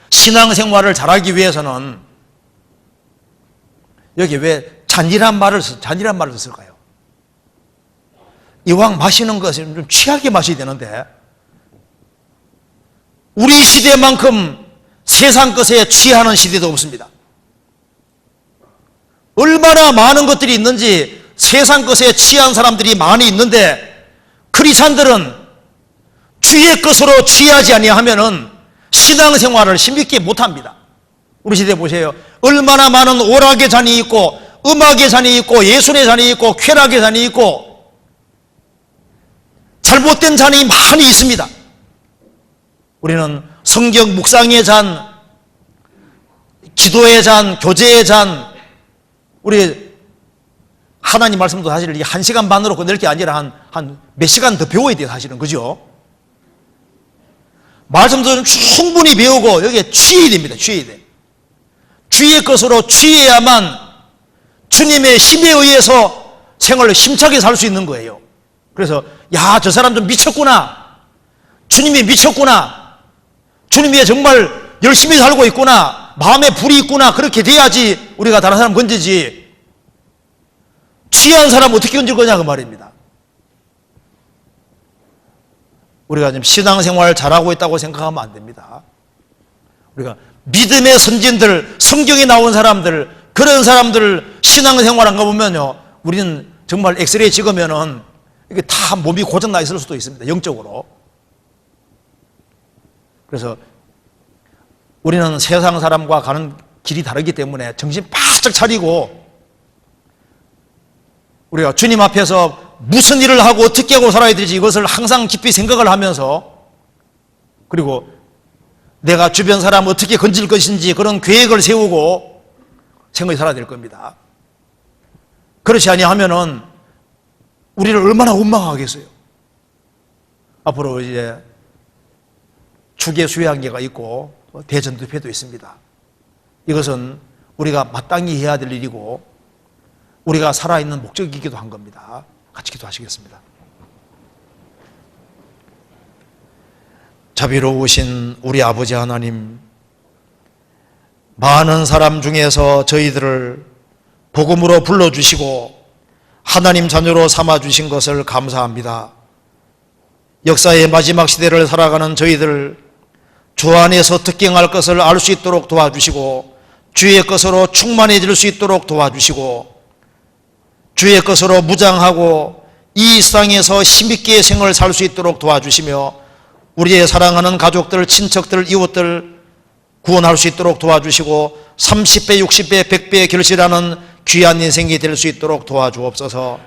신앙생활을 잘하기 위해서는 여기 왜 잔이란 말을 썼을까요? 이왕 마시는 것은 좀 취하게 마셔야 되는데 우리 시대만큼 세상 것에 취하는 시대도 없습니다. 얼마나 많은 것들이 있는지 세상 것에 취한 사람들이 많이 있는데 크리스찬들은 주의 것으로 취하지 아니하면은 신앙생활을 힘있게 못합니다. 우리 시대 보세요. 얼마나 많은 오락의 잔이 있고 음악의 잔이 있고 예술의 잔이 있고 쾌락의 잔이 있고 잘못된 잔이 많이 있습니다. 우리는 성경 묵상의 잔, 기도의 잔, 교제의 잔, 우리 하나님 말씀도 사실 1시간 반으로 끝낼 게 아니라 한 몇 시간 더 배워야 돼요, 사실은. 그죠? 말씀도 충분히 배우고 여기에 취해야 됩니다. 취해야 돼. 주의 것으로 취해야만 주님의 힘에 의해서 생활을 힘차게 살 수 있는 거예요. 그래서 야, 저 사람 좀 미쳤구나. 주님이 미쳤구나. 주님이 정말 열심히 살고 있구나. 마음에 불이 있구나. 그렇게 돼야지 우리가 다른 사람 건지지. 취한 사람 어떻게 건질 거냐 그 말입니다. 우리가 지금 신앙생활 잘하고 있다고 생각하면 안 됩니다. 우리가 믿음의 선진들, 성경에 나온 사람들, 그런 사람들 신앙생활한 거 보면요, 우리는 정말 엑스레이 찍으면은 이게 다 몸이 고장나 있을 수도 있습니다. 영적으로. 그래서 우리는 세상 사람과 가는 길이 다르기 때문에 정신 바짝 차리고 우리가 주님 앞에서 무슨 일을 하고 어떻게 하고 살아야 되지 이것을 항상 깊이 생각을 하면서, 그리고 내가 주변 사람 어떻게 건질 것인지 그런 계획을 세우고 생각이 살아야 될 겁니다. 그렇지 아니하면은 우리를 얼마나 원망하겠어요. 앞으로 이제 축의 수양계가 있고 대전투패도 있습니다. 이것은 우리가 마땅히 해야 될 일이고 우리가 살아있는 목적이기도 한 겁니다. 같이 기도하시겠습니다. 자비로우신 우리 아버지 하나님, 많은 사람 중에서 저희들을 복음으로 불러주시고 하나님 자녀로 삼아주신 것을 감사합니다. 역사의 마지막 시대를 살아가는 저희들 주 안에서 특경할 것을 알 수 있도록 도와주시고 주의 것으로 충만해질 수 있도록 도와주시고 주의 것으로 무장하고 이 세상에서 힘있게 생을 살 수 있도록 도와주시며 우리의 사랑하는 가족들, 친척들, 이웃들 구원할 수 있도록 도와주시고 30배, 60배, 100배 결실하는 귀한 인생이 될 수 있도록 도와주옵소서.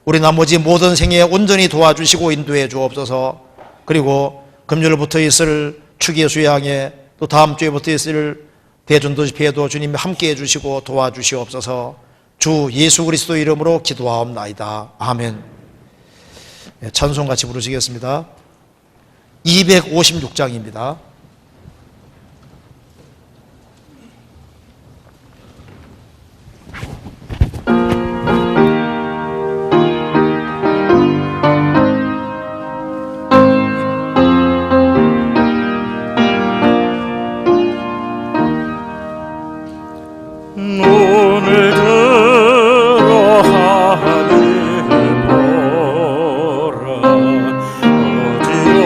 우리 나머지 모든 생에 온전히 도와주시고 인도해 주옵소서. 그리고 금요일부터 있을 축의 수양에 또 다음 주에부터 있을 대전도 집회에도 주님이 함께해 주시고 도와주시옵소서. 주 예수 그리스도 이름으로 기도하옵나이다. 아멘. 찬송 같이 부르시겠습니다. 256장입니다.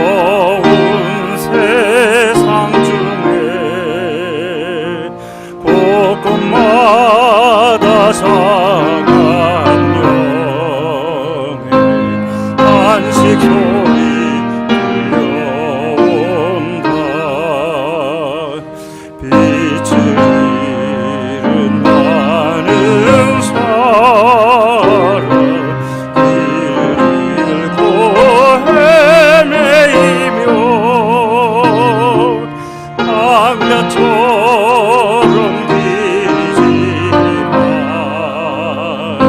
어지러운 새 바다처럼 길지 마니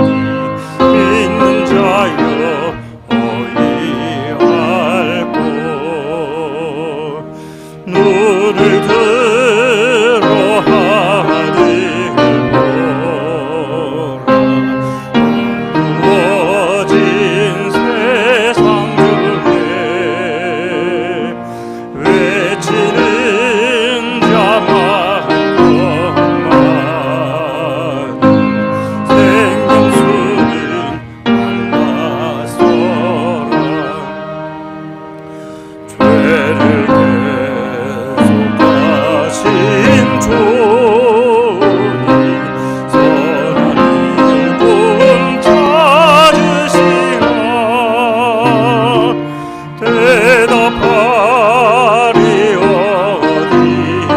믿는 자여 어이할꼬 눈을 들어 하늘을 어두워진 세상 중에 외치는 자만큼만 생명수는 말랐어라 죄를 계속하신 주님 선한 이군 찾으시라 대답하리 어딨나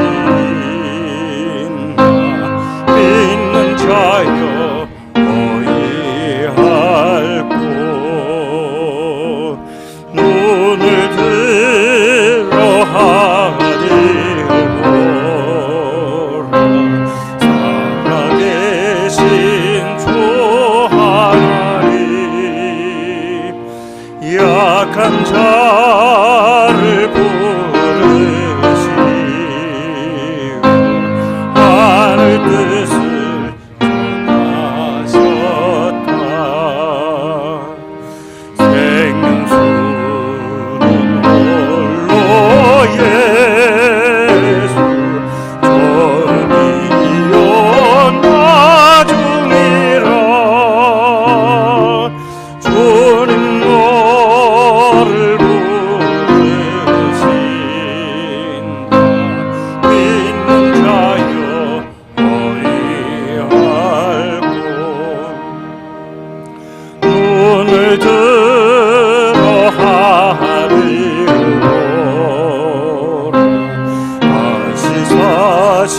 믿는 자여 어이할꼬 눈을 들어 하늘을 보라 살아계신 주 하나님 약한 자를 부르시고 하늘 뜻을 전하셨다 생명수는 홀로 예수 전이여 나중이라 주님 너를 부르신다 믿는 자여 어이할꼬 눈을 들어 하늘을 보라 다시 사시